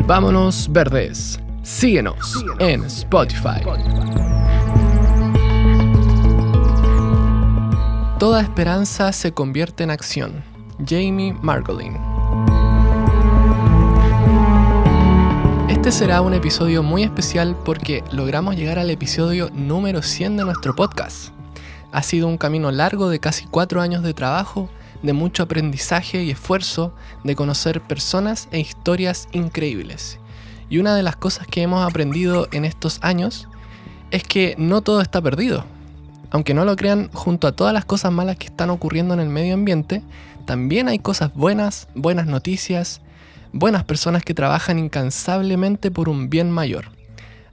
Volvámonos Verdes. Síguenos en Spotify. Toda esperanza se convierte en acción. Jamie Margolin. Este será un episodio muy especial porque logramos llegar al episodio número 100 de nuestro podcast. Ha sido un camino largo de casi 4 años de trabajo, de mucho aprendizaje y esfuerzo, de conocer personas e historias increíbles. Y una de las cosas que hemos aprendido en estos años es que no todo está perdido. Aunque no lo crean, junto a todas las cosas malas que están ocurriendo en el medio ambiente, también hay cosas buenas, buenas noticias, buenas personas que trabajan incansablemente por un bien mayor.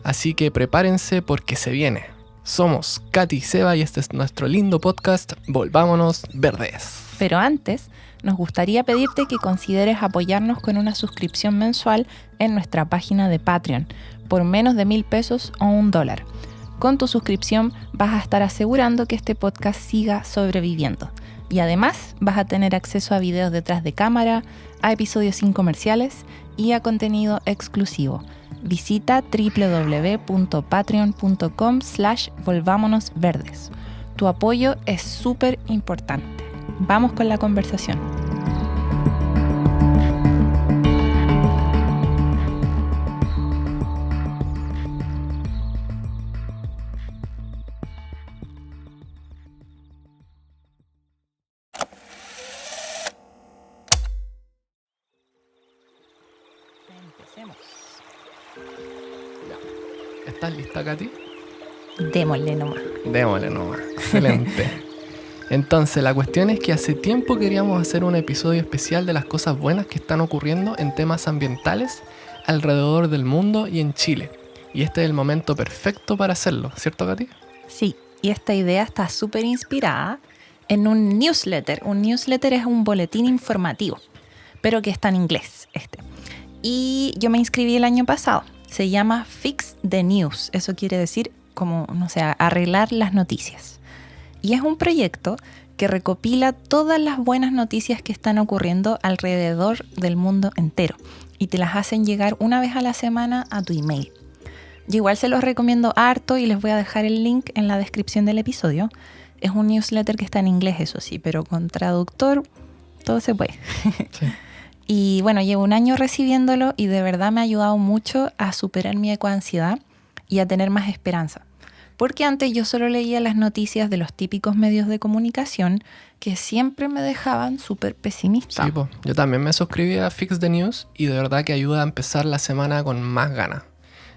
Así que prepárense porque se viene. Somos Katy y Seba y este es nuestro lindo podcast Volvámonos Verdes. Pero antes, nos gustaría pedirte que consideres apoyarnos con una suscripción mensual en nuestra página de Patreon, por menos de $1,000 o $1. Con tu suscripción vas a estar asegurando que este podcast siga sobreviviendo. Y además vas a tener acceso a videos detrás de cámara, a episodios sin comerciales y a contenido exclusivo. Visita www.patreon.com/volvámonosverdes. Tu apoyo es súper importante. Vamos con la conversación. Empecemos. ¿Estás lista, Katy? Démosle nomás. Démosle nomás. Excelente. Entonces, la cuestión es que hace tiempo queríamos hacer un episodio especial de las cosas buenas que están ocurriendo en temas ambientales alrededor del mundo y en Chile. Y este es el momento perfecto para hacerlo, ¿cierto, Katy? Sí, y esta idea está súper inspirada en un newsletter. Un newsletter es un boletín informativo, pero que está en inglés. Y yo me inscribí el año pasado. Se llama Fix the News. Eso quiere decir como, arreglar las noticias. Y es un proyecto que recopila todas las buenas noticias que están ocurriendo alrededor del mundo entero y te las hacen llegar una vez a la semana a tu email. Yo igual se los recomiendo harto y les voy a dejar el link en la descripción del episodio. Es un newsletter que está en inglés, eso sí, pero con traductor todo se puede. Sí. Y bueno, llevo un año recibiéndolo y de verdad me ha ayudado mucho a superar mi ecoansiedad y a tener más esperanza. Porque antes yo solo leía las noticias de los típicos medios de comunicación que siempre me dejaban súper pesimista. Sí, yo también me suscribí a Fix the News y de verdad que ayuda a empezar la semana con más ganas.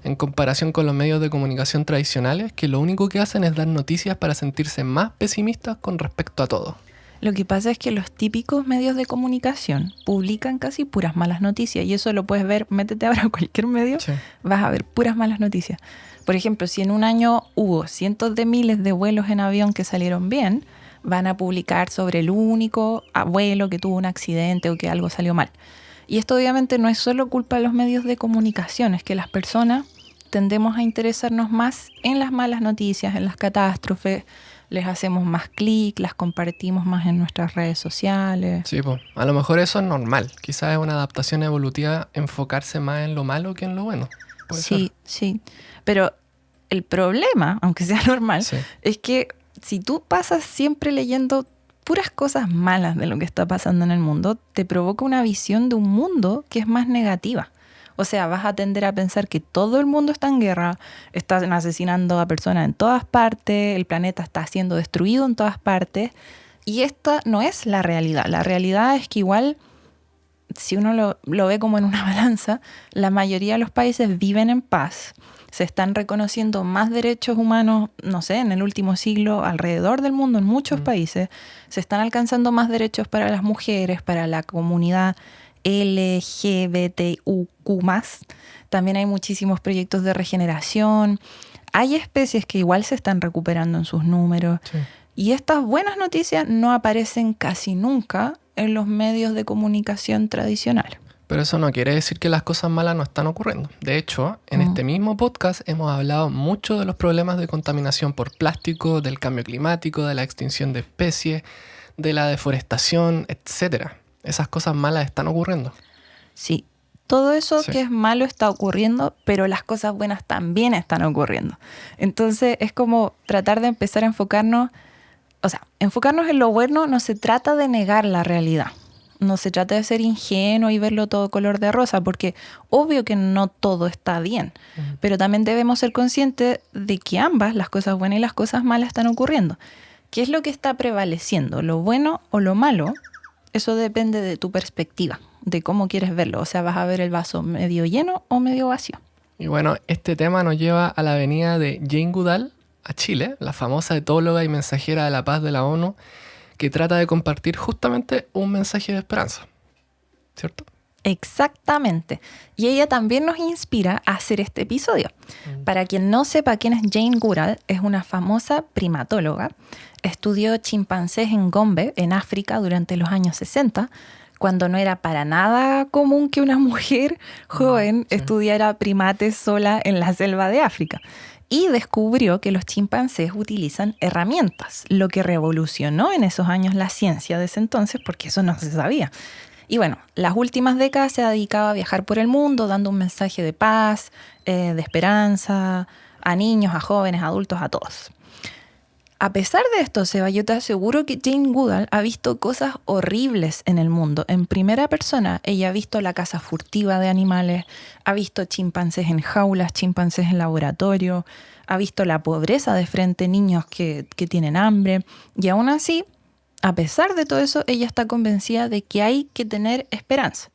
En comparación con los medios de comunicación tradicionales, que lo único que hacen es dar noticias para sentirse más pesimistas con respecto a todo. Lo que pasa es que los típicos medios de comunicación publican casi puras malas noticias y eso lo puedes ver, métete ahora a cualquier medio, sí. Vas a ver puras malas noticias. Por ejemplo, si en un año hubo cientos de miles de vuelos en avión que salieron bien, van a publicar sobre el único vuelo que tuvo un accidente o que algo salió mal. Y esto obviamente no es solo culpa de los medios de comunicación, es que las personas tendemos a interesarnos más en las malas noticias, en las catástrofes, les hacemos más clic, las compartimos más en nuestras redes sociales. Sí, a lo mejor eso es normal. Quizás es una adaptación evolutiva enfocarse más en lo malo que en lo bueno. Sí, sí. Pero el problema, aunque sea normal, sí, es que si tú pasas siempre leyendo puras cosas malas de lo que está pasando en el mundo, te provoca una visión de un mundo que es más negativa. O sea, vas a tender a pensar que todo el mundo está en guerra, están asesinando a personas en todas partes, el planeta está siendo destruido en todas partes. Y esta no es la realidad. La realidad es que igual, si uno lo ve como en una balanza, la mayoría de los países viven en paz. Se están reconociendo más derechos humanos, en el último siglo alrededor del mundo, en muchos países. Se están alcanzando más derechos para las mujeres, para la comunidad LGBTQ+. También hay muchísimos proyectos de regeneración. Hay especies que igual se están recuperando en sus números. Sí. Y estas buenas noticias no aparecen casi nunca en los medios de comunicación tradicionales. Pero eso no quiere decir que las cosas malas no están ocurriendo. De hecho, en este mismo podcast hemos hablado mucho de los problemas de contaminación por plástico, del cambio climático, de la extinción de especies, de la deforestación, etc. Esas cosas malas están ocurriendo. Sí, Todo eso Sí. que es malo está ocurriendo, pero las cosas buenas también están ocurriendo. Entonces es como tratar de empezar a enfocarnos, o sea, enfocarnos en lo bueno no se trata de negar la realidad. No se trata de ser ingenuo y verlo todo color de rosa, porque obvio que no todo está bien, pero también debemos ser conscientes de que ambas, las cosas buenas y las cosas malas, están ocurriendo. ¿Qué es lo que está prevaleciendo? ¿Lo bueno o lo malo? Eso depende de tu perspectiva, de cómo quieres verlo. O sea, vas a ver el vaso medio lleno o medio vacío. Y bueno, este tema nos lleva a la venida de Jane Goodall a Chile, la famosa etóloga y mensajera de la paz de la ONU, que trata de compartir justamente un mensaje de esperanza, ¿cierto? Exactamente. Y ella también nos inspira a hacer este episodio. Para quien no sepa quién es Jane Goodall, es una famosa primatóloga. Estudió chimpancés en Gombe, en África, durante los años 60, cuando no era para nada común que una mujer joven Sí. estudiara primates sola en la selva de África. Y descubrió que los chimpancés utilizan herramientas, lo que revolucionó en esos años la ciencia de ese entonces, porque eso no se sabía. Y bueno, las últimas décadas se ha dedicado a viajar por el mundo, dando un mensaje de paz, de esperanza, a niños, a jóvenes, a adultos, a todos. A pesar de esto, Seba, yo te aseguro que Jane Goodall ha visto cosas horribles en el mundo. En primera persona, ella ha visto la caza furtiva de animales, ha visto chimpancés en jaulas, chimpancés en laboratorio, ha visto la pobreza de frente, niños que tienen hambre. Y aún así, a pesar de todo eso, ella está convencida de que hay que tener esperanza.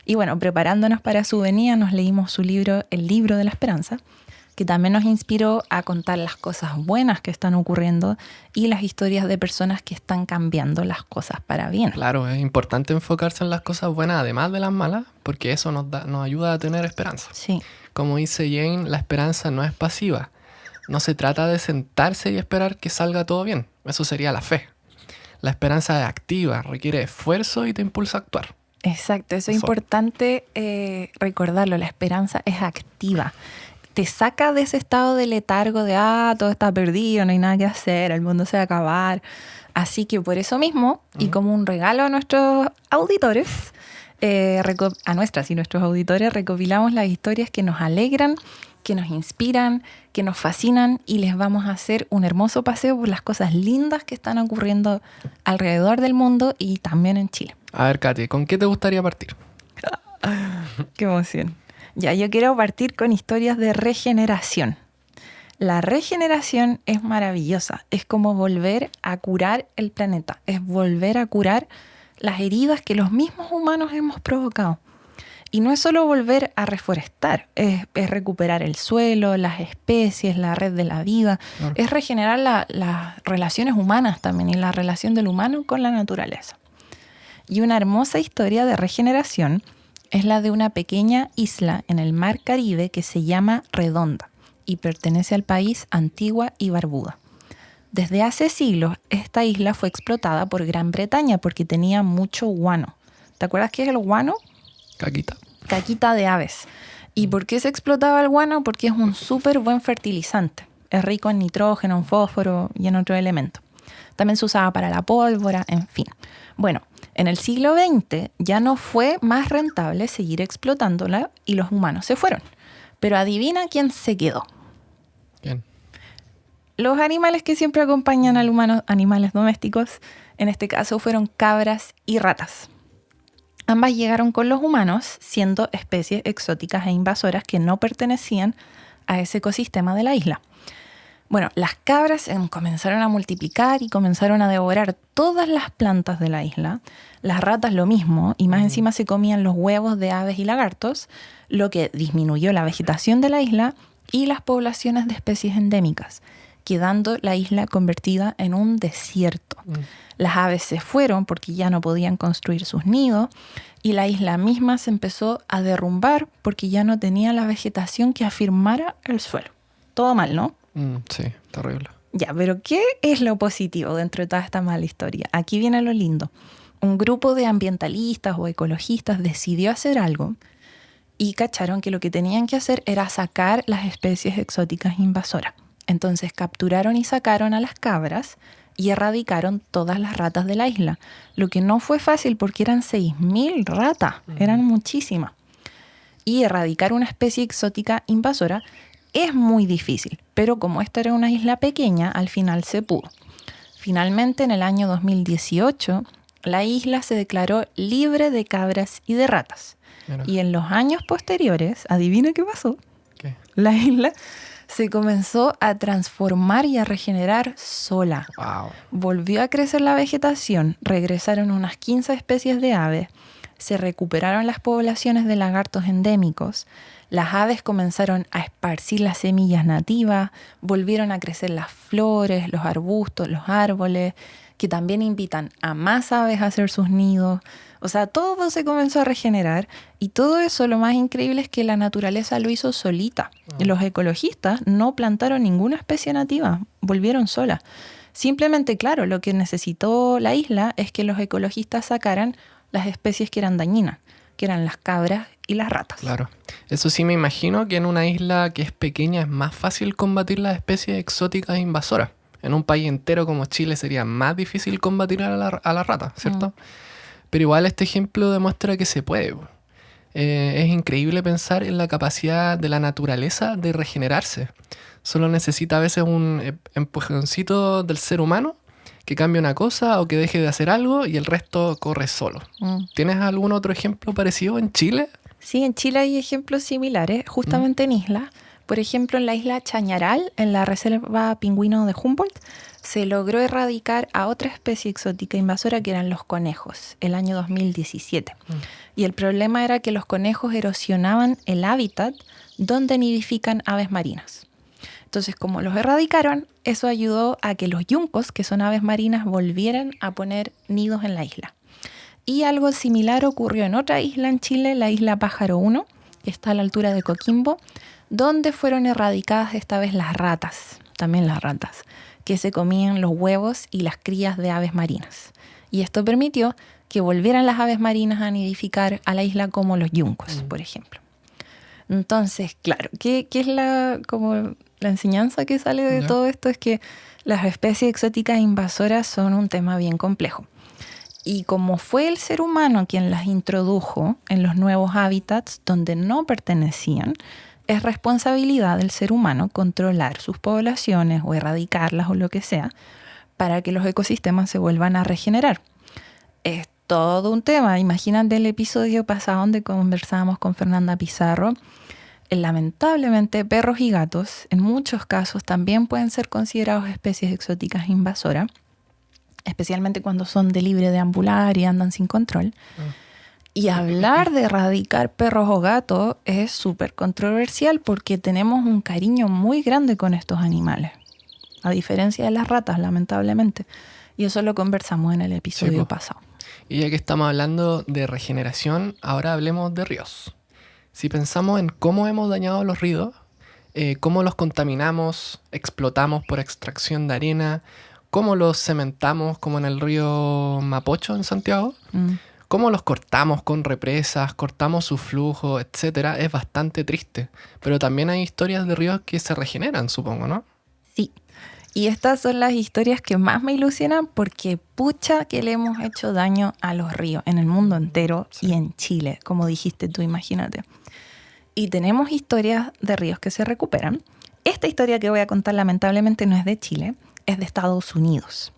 Y bueno, preparándonos para su venida, nos leímos su libro, El libro de la esperanza, que también nos inspiró a contar las cosas buenas que están ocurriendo y las historias de personas que están cambiando las cosas para bien. Claro, es importante enfocarse en las cosas buenas además de las malas, porque eso nos ayuda a tener esperanza. Sí, Como dice Jane, la esperanza no es pasiva. No se trata de sentarse y esperar que salga todo bien. Eso sería la fe. La esperanza es activa, requiere esfuerzo y te impulsa a actuar. exacto. Eso es Eso. importante recordarlo. La esperanza es activa. Te saca de ese estado de letargo de, todo está perdido, no hay nada que hacer, el mundo se va a acabar. Así que por eso mismo, y como un regalo a nuestros auditores, a nuestras y nuestros auditores, recopilamos las historias que nos alegran, que nos inspiran, que nos fascinan y les vamos a hacer un hermoso paseo por las cosas lindas que están ocurriendo alrededor del mundo y también en Chile. A ver, Katy, ¿con qué te gustaría partir? ¡Qué emoción! Ya, yo quiero partir con historias de regeneración. La regeneración es maravillosa, es como volver a curar el planeta, es volver a curar las heridas que los mismos humanos hemos provocado. Y no es solo volver a reforestar, es recuperar el suelo, las especies, la red de la vida, Claro. es regenerar las relaciones humanas también y la relación del humano con la naturaleza. Y una hermosa historia de regeneración es la de una pequeña isla en el mar Caribe que se llama Redonda y pertenece al país Antigua y Barbuda. Desde hace siglos, esta isla fue explotada por Gran Bretaña porque tenía mucho guano. ¿Te acuerdas qué es el guano? Caquita. Caquita de aves. ¿Y por qué se explotaba el guano? Porque es un súper buen fertilizante. Es rico en nitrógeno, en fósforo y en otros elementos. También se usaba para la pólvora, en fin. Bueno, en el siglo XX ya no fue más rentable seguir explotándola y los humanos se fueron. Pero adivina quién se quedó. Bien. Los animales que siempre acompañan al humano, animales domésticos, en este caso fueron cabras y ratas. Ambas llegaron con los humanos, siendo especies exóticas e invasoras que no pertenecían a ese ecosistema de la isla. Bueno, las cabras comenzaron a multiplicar y comenzaron a devorar todas las plantas de la isla. Las ratas lo mismo, y más encima se comían los huevos de aves y lagartos, lo que disminuyó la vegetación de la isla y las poblaciones de especies endémicas, quedando la isla convertida en un desierto. Las aves se fueron porque ya no podían construir sus nidos y la isla misma se empezó a derrumbar porque ya no tenía la vegetación que afirmara el suelo. Todo mal, ¿no? Sí, terrible. Ya, pero ¿qué es lo positivo dentro de toda esta mala historia? Aquí viene lo lindo. Un grupo de ambientalistas o ecologistas decidió hacer algo y cacharon que lo que tenían que hacer era sacar las especies exóticas invasoras. Entonces capturaron y sacaron a las cabras y erradicaron todas las ratas de la isla, lo que no fue fácil porque eran 6.000 ratas, eran muchísimas. Y erradicar una especie exótica invasora es muy difícil, pero como esta era una isla pequeña, al final se pudo. Finalmente, en el año 2018, la isla se declaró libre de cabras y de ratas. Mira. Y en los años posteriores, adivina qué pasó. ¿Qué? La isla se comenzó a transformar y a regenerar sola. Wow. Volvió a crecer la vegetación, regresaron unas 15 especies de aves, se recuperaron las poblaciones de lagartos endémicos, las aves comenzaron a esparcir las semillas nativas, volvieron a crecer las flores, los arbustos, los árboles, que también invitan a más aves a hacer sus nidos. O sea, todo se comenzó a regenerar y todo eso, lo más increíble es que la naturaleza lo hizo solita. Los ecologistas no plantaron ninguna especie nativa, volvieron solas. Simplemente, claro, lo que necesitó la isla es que los ecologistas sacaran las especies que eran dañinas, que eran las cabras y las ratas. Claro. Eso sí, me imagino que en una isla que es pequeña es más fácil combatir las especies exóticas e invasoras. En un país entero como Chile sería más difícil combatir a la rata, ¿cierto? Pero igual este ejemplo demuestra que se puede. Es increíble pensar en la capacidad de la naturaleza de regenerarse. Solo necesita a veces un empujoncito del ser humano que cambie una cosa o que deje de hacer algo y el resto corre solo. ¿Tienes algún otro ejemplo parecido en Chile? Sí, en Chile hay ejemplos similares, justamente en islas. Por ejemplo, en la isla Chañaral, en la reserva pingüino de Humboldt, se logró erradicar a otra especie exótica invasora que eran los conejos, el año 2017. Y el problema era que los conejos erosionaban el hábitat donde nidifican aves marinas. Entonces, como los erradicaron, eso ayudó a que los yuncos, que son aves marinas, volvieran a poner nidos en la isla. Y algo similar ocurrió en otra isla en Chile, la isla Pájaro 1, que está a la altura de Coquimbo, donde fueron erradicadas esta vez las ratas, también las ratas, que se comían los huevos y las crías de aves marinas. Y esto permitió que volvieran las aves marinas a nidificar a la isla como los yuncos, por ejemplo. Entonces, claro, ¿qué es la enseñanza que sale de todo esto? Es que las especies exóticas invasoras son un tema bien complejo. Y como fue el ser humano quien las introdujo en los nuevos hábitats donde no pertenecían, es responsabilidad del ser humano controlar sus poblaciones o erradicarlas o lo que sea para que los ecosistemas se vuelvan a regenerar. Es todo un tema. Imagínate el episodio pasado donde conversábamos con Fernanda Pizarro. Lamentablemente, perros y gatos en muchos casos también pueden ser considerados especies exóticas invasoras, especialmente cuando son de libre deambular y andan sin control. Y hablar de erradicar perros o gatos es súper controversial porque tenemos un cariño muy grande con estos animales, a diferencia de las ratas, lamentablemente. Y eso lo conversamos en el episodio pasado. Y ya que estamos hablando de regeneración, ahora hablemos de ríos. Si pensamos en cómo hemos dañado los ríos, cómo los contaminamos, explotamos por extracción de arena, cómo los cementamos, como en el río Mapocho en Santiago, cómo los cortamos con represas, cortamos su flujo, etcétera, es bastante triste. Pero también hay historias de ríos que se regeneran, supongo, ¿no? Sí. Y estas son las historias que más me ilusionan porque pucha que le hemos hecho daño a los ríos en el mundo entero y en Chile, como dijiste tú, imagínate. Y tenemos historias de ríos que se recuperan. Esta historia que voy a contar lamentablemente no es de Chile, es de Estados Unidos.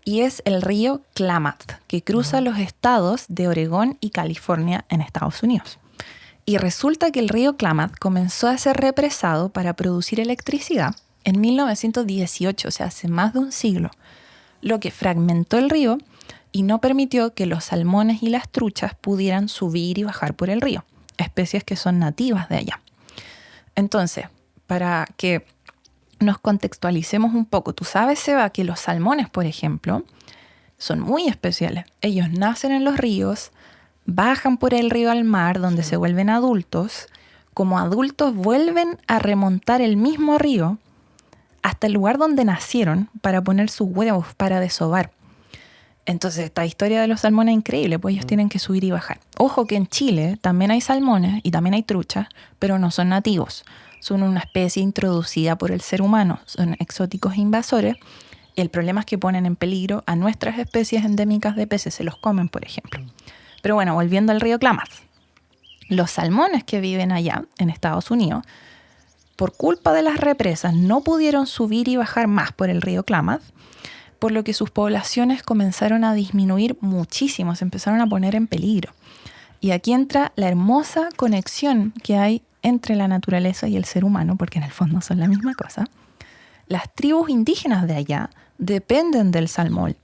Y es el río Klamath, que cruza los estados de Oregón y California en Estados Unidos. Y resulta que el río Klamath comenzó a ser represado para producir electricidad en 1918, o sea, hace más de un siglo, lo que fragmentó el río y no permitió que los salmones y las truchas pudieran subir y bajar por el río, especies que son nativas de allá. Entonces, para que nos contextualicemos un poco, tú sabes, Seba, que los salmones, por ejemplo, son muy especiales. Ellos nacen en los ríos, bajan por el río al mar, donde se vuelven adultos. Como adultos vuelven a remontar el mismo río hasta el lugar donde nacieron para poner sus huevos, para desovar. Entonces, esta historia de los salmones es increíble, pues ellos tienen que subir y bajar. Ojo que en Chile también hay salmones y también hay truchas, pero no son nativos. Son una especie introducida por el ser humano, son exóticos e invasores. El problema es que ponen en peligro a nuestras especies endémicas de peces, se los comen, por ejemplo. Pero bueno, volviendo al río Klamath. Los salmones que viven allá, en Estados Unidos, por culpa de las represas, no pudieron subir y bajar más por el río Klamath, por lo que sus poblaciones comenzaron a disminuir muchísimo, se empezaron a poner en peligro. Y aquí entra la hermosa conexión que hay entre la naturaleza y el ser humano, porque en el fondo son la misma cosa. Las tribus indígenas de allá dependen del salmón,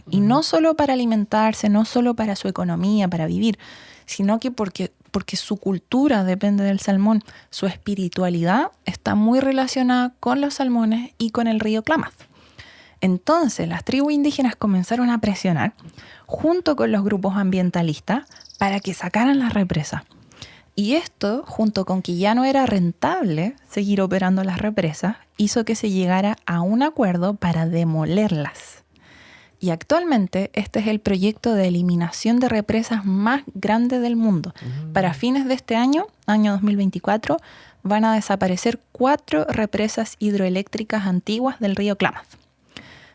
y no solo para alimentarse, no solo para su economía, para vivir, sino que porque su cultura depende del salmón. Su espiritualidad está muy relacionada con los salmones y con el río Klamath. Entonces, las tribus indígenas comenzaron a presionar, junto con los grupos ambientalistas, para que sacaran las represas. Y esto, junto con que ya no era rentable seguir operando las represas, hizo que se llegara a un acuerdo para demolerlas. Y actualmente este es el proyecto de eliminación de represas más grande del mundo. Para fines de este año 2024, van a desaparecer 4 represas hidroeléctricas antiguas del río Klamath.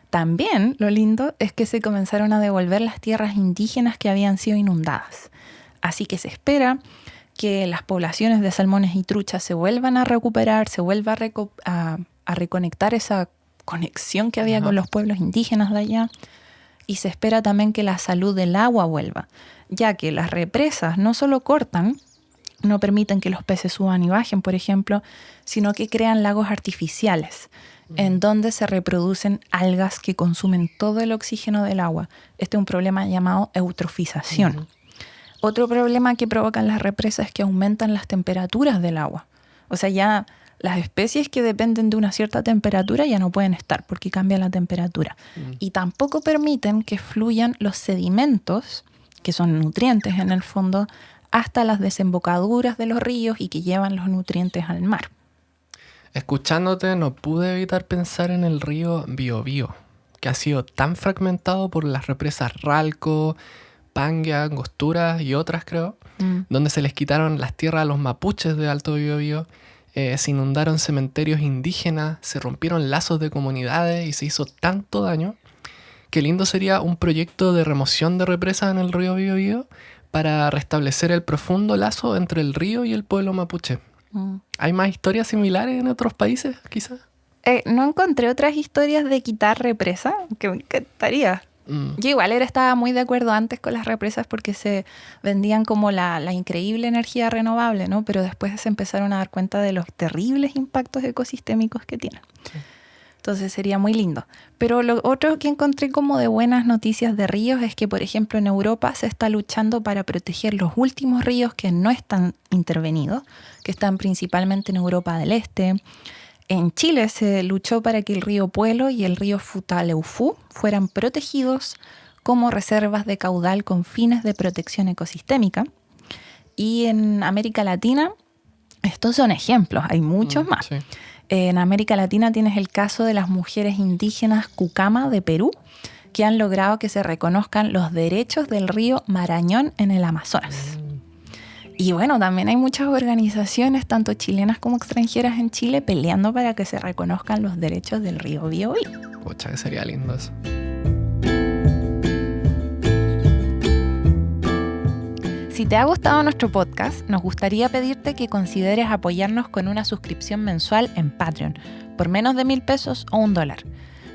También lo lindo es que se comenzaron a devolver las tierras indígenas que habían sido inundadas. Así que se espera que las poblaciones de salmones y truchas se vuelvan a recuperar, se vuelva a reconectar esa conexión que había con los pueblos indígenas de allá. Y se espera también que la salud del agua vuelva, ya que las represas no solo cortan, no permiten que los peces suban y bajen, por ejemplo, sino que crean lagos artificiales, en donde se reproducen algas que consumen todo el oxígeno del agua. Este es un problema llamado eutrofización. Otro problema que provocan las represas es que aumentan las temperaturas del agua. O sea, ya las especies que dependen de una cierta temperatura ya no pueden estar porque cambia la temperatura. Y tampoco permiten que fluyan los sedimentos, que son nutrientes en el fondo, hasta las desembocaduras de los ríos y que llevan los nutrientes al mar. Escuchándote no pude evitar pensar en el río Biobío, que ha sido tan fragmentado por las represas Ralco, Panguea, Angostura y otras, creo, donde se les quitaron las tierras a los mapuches de Alto Biobío, se inundaron cementerios indígenas, se rompieron lazos de comunidades y se hizo tanto daño que lindo sería un proyecto de remoción de represas en el río Biobío para restablecer el profundo lazo entre el río y el pueblo mapuche. ¿Hay más historias similares en otros países, quizás? No encontré otras historias de quitar represas, que me encantaría. Yo igual estaba muy de acuerdo antes con las represas porque se vendían como la increíble energía renovable, ¿no? Pero después se empezaron a dar cuenta de los terribles impactos ecosistémicos que tienen. Sí. Entonces sería muy lindo. Pero lo otro que encontré como de buenas noticias de ríos es que, por ejemplo, en Europa se está luchando para proteger los últimos ríos que no están intervenidos, que están principalmente en Europa del Este. En Chile se luchó para que el río Puelo y el río Futaleufú fueran protegidos como reservas de caudal con fines de protección ecosistémica. Y en América Latina, estos son ejemplos, hay muchos más. Sí. En América Latina tienes el caso de las mujeres indígenas Cucama de Perú, que han logrado que se reconozcan los derechos del río Marañón en el Amazonas. Y bueno, también hay muchas organizaciones, tanto chilenas como extranjeras en Chile, peleando para que se reconozcan los derechos del río Biobío. Pucha, que sería lindo eso. Si te ha gustado nuestro podcast, nos gustaría pedirte que consideres apoyarnos con una suscripción mensual en Patreon, por menos de $1,000 o $1.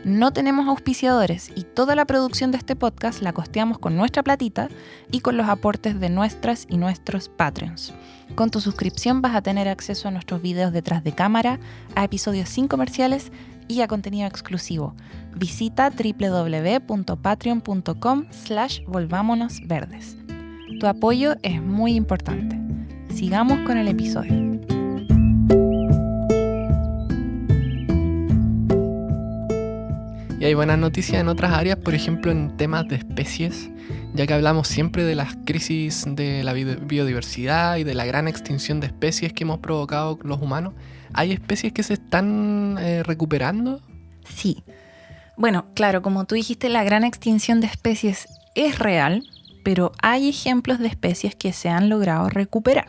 No tenemos auspiciadores y toda la producción de este podcast la costeamos con nuestra platita y con los aportes de nuestras y nuestros Patreons. Con tu suscripción vas a tener acceso a nuestros videos detrás de cámara, a episodios sin comerciales y a contenido exclusivo. Visita www.patreon.com/volvámonosverdes. Tu apoyo es muy importante. Sigamos con el episodio. Y hay buenas noticias en otras áreas, por ejemplo en temas de especies, ya que hablamos siempre de las crisis de la biodiversidad y de la gran extinción de especies que hemos provocado los humanos. ¿Hay especies que se están recuperando? Sí. Bueno, claro, como tú dijiste, la gran extinción de especies es real, pero hay ejemplos de especies que se han logrado recuperar.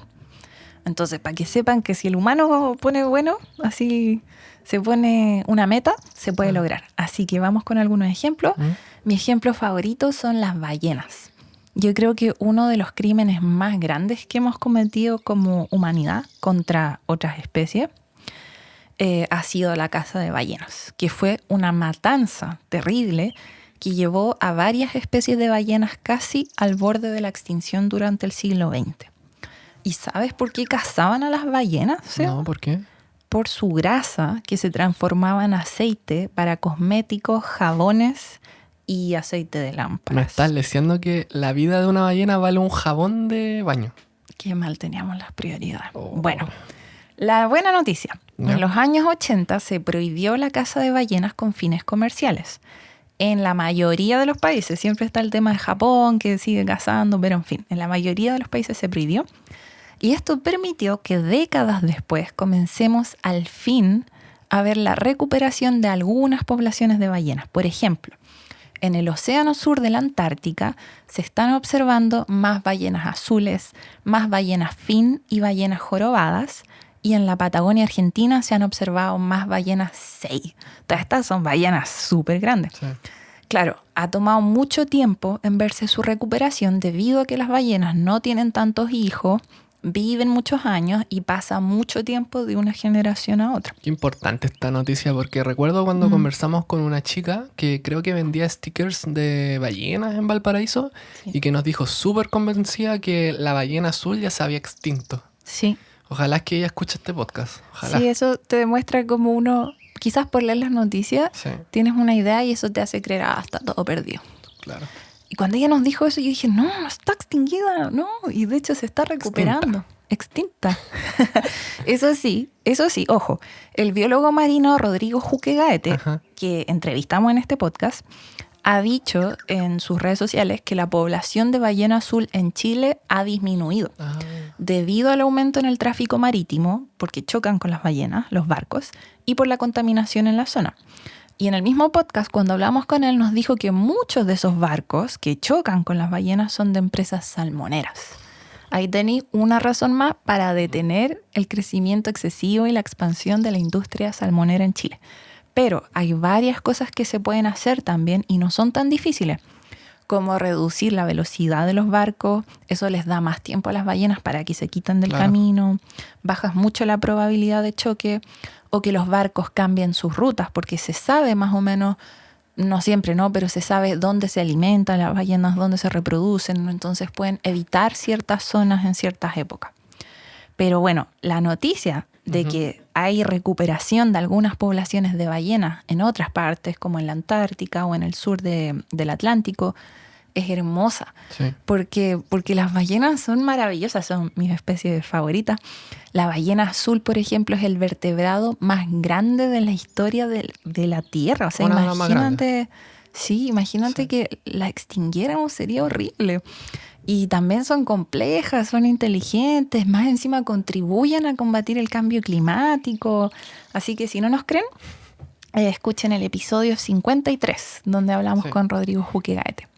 Entonces, para que sepan que si el humano pone bueno, así se pone una meta, se puede lograr. Así que vamos con algunos ejemplos. Mi ejemplo favorito son las ballenas. Yo creo que uno de los crímenes más grandes que hemos cometido como humanidad contra otras especies ha sido la caza de ballenas, que fue una matanza terrible que llevó a varias especies de ballenas casi al borde de la extinción durante el siglo XX. ¿Y sabes por qué cazaban a las ballenas, Seba? No, ¿por qué? Por su grasa que se transformaba en aceite para cosméticos, jabones y aceite de lámparas. Me estás diciendo que la vida de una ballena vale un jabón de baño. Qué mal teníamos las prioridades. Oh. Bueno, la buena noticia. ¿Ya? En los años 80 se prohibió la caza de ballenas con fines comerciales. En la mayoría de los países, siempre está el tema de Japón que sigue cazando, pero en fin, en la mayoría de los países se prohibió. Y esto permitió que décadas después comencemos al fin a ver la recuperación de algunas poblaciones de ballenas. Por ejemplo, en el océano sur de la Antártica se están observando más ballenas azules, más ballenas fin y ballenas jorobadas. Y en la Patagonia Argentina se han observado más ballenas sei. Todas estas son ballenas súper grandes. Sí. Claro, ha tomado mucho tiempo en verse su recuperación debido a que las ballenas no tienen tantos hijos, viven muchos años y pasa mucho tiempo de una generación a otra. Qué importante esta noticia, porque recuerdo cuando conversamos con una chica que creo que vendía stickers de ballenas en Valparaíso y que nos dijo súper convencida que la ballena azul ya se había extinto. Sí. Ojalá que ella escuche este podcast. Ojalá. Sí, eso te demuestra como uno, quizás por leer las noticias, Sí, tienes una idea y eso te hace creer, está todo perdido. claro. Y cuando ella nos dijo eso, yo dije, no está extinguida, no. Y de hecho se está recuperando. Extinta. Eso sí, ojo. El biólogo marino Rodrigo Juquegaete, Ajá. que entrevistamos en este podcast, ha dicho en sus redes sociales que la población de ballena azul en Chile ha disminuido Ah, debido al aumento en el tráfico marítimo, porque chocan con las ballenas, los barcos, y por la contaminación en la zona. Y en el mismo podcast, cuando hablamos con él, nos dijo que muchos de esos barcos que chocan con las ballenas son de empresas salmoneras. Ahí tenéis una razón más para detener el crecimiento excesivo y la expansión de la industria salmonera en Chile. Pero hay varias cosas que se pueden hacer también y no son tan difíciles, como reducir la velocidad de los barcos. Eso les da más tiempo a las ballenas para que se quiten del camino. Bajas mucho la probabilidad de choque, o que los barcos cambien sus rutas, porque se sabe más o menos, no siempre, ¿no? Pero se sabe dónde se alimentan las ballenas, dónde se reproducen, entonces pueden evitar ciertas zonas en ciertas épocas. Pero bueno, la noticia de que hay recuperación de algunas poblaciones de ballenas en otras partes, como en la Antártica o en el sur del Atlántico, es hermosa. sí. Porque las ballenas son maravillosas, son mis especies favoritas. La ballena azul, por ejemplo, es el vertebrado más grande de la historia de la Tierra. O sea, Una de las más imagínate, imagínate que la extinguiéramos, sería horrible. Y también son complejas, son inteligentes, más encima contribuyen a combatir el cambio climático. Así que si no nos creen, escuchen el episodio 53, donde hablamos con Rodrigo Juquegaete.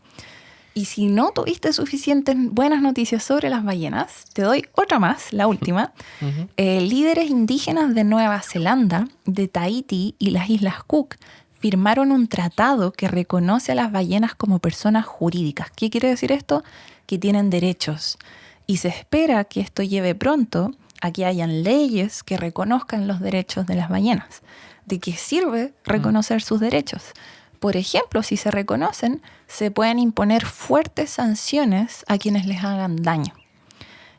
Y si no tuviste suficientes buenas noticias sobre las ballenas, te doy otra más, la última. Líderes indígenas de Nueva Zelanda, de Tahití y las Islas Cook firmaron un tratado que reconoce a las ballenas como personas jurídicas. ¿Qué quiere decir esto? Que tienen derechos. Y se espera que esto lleve pronto a que hayan leyes que reconozcan los derechos de las ballenas. ¿De qué sirve reconocer sus derechos? Por ejemplo, si se reconocen, se pueden imponer fuertes sanciones a quienes les hagan daño.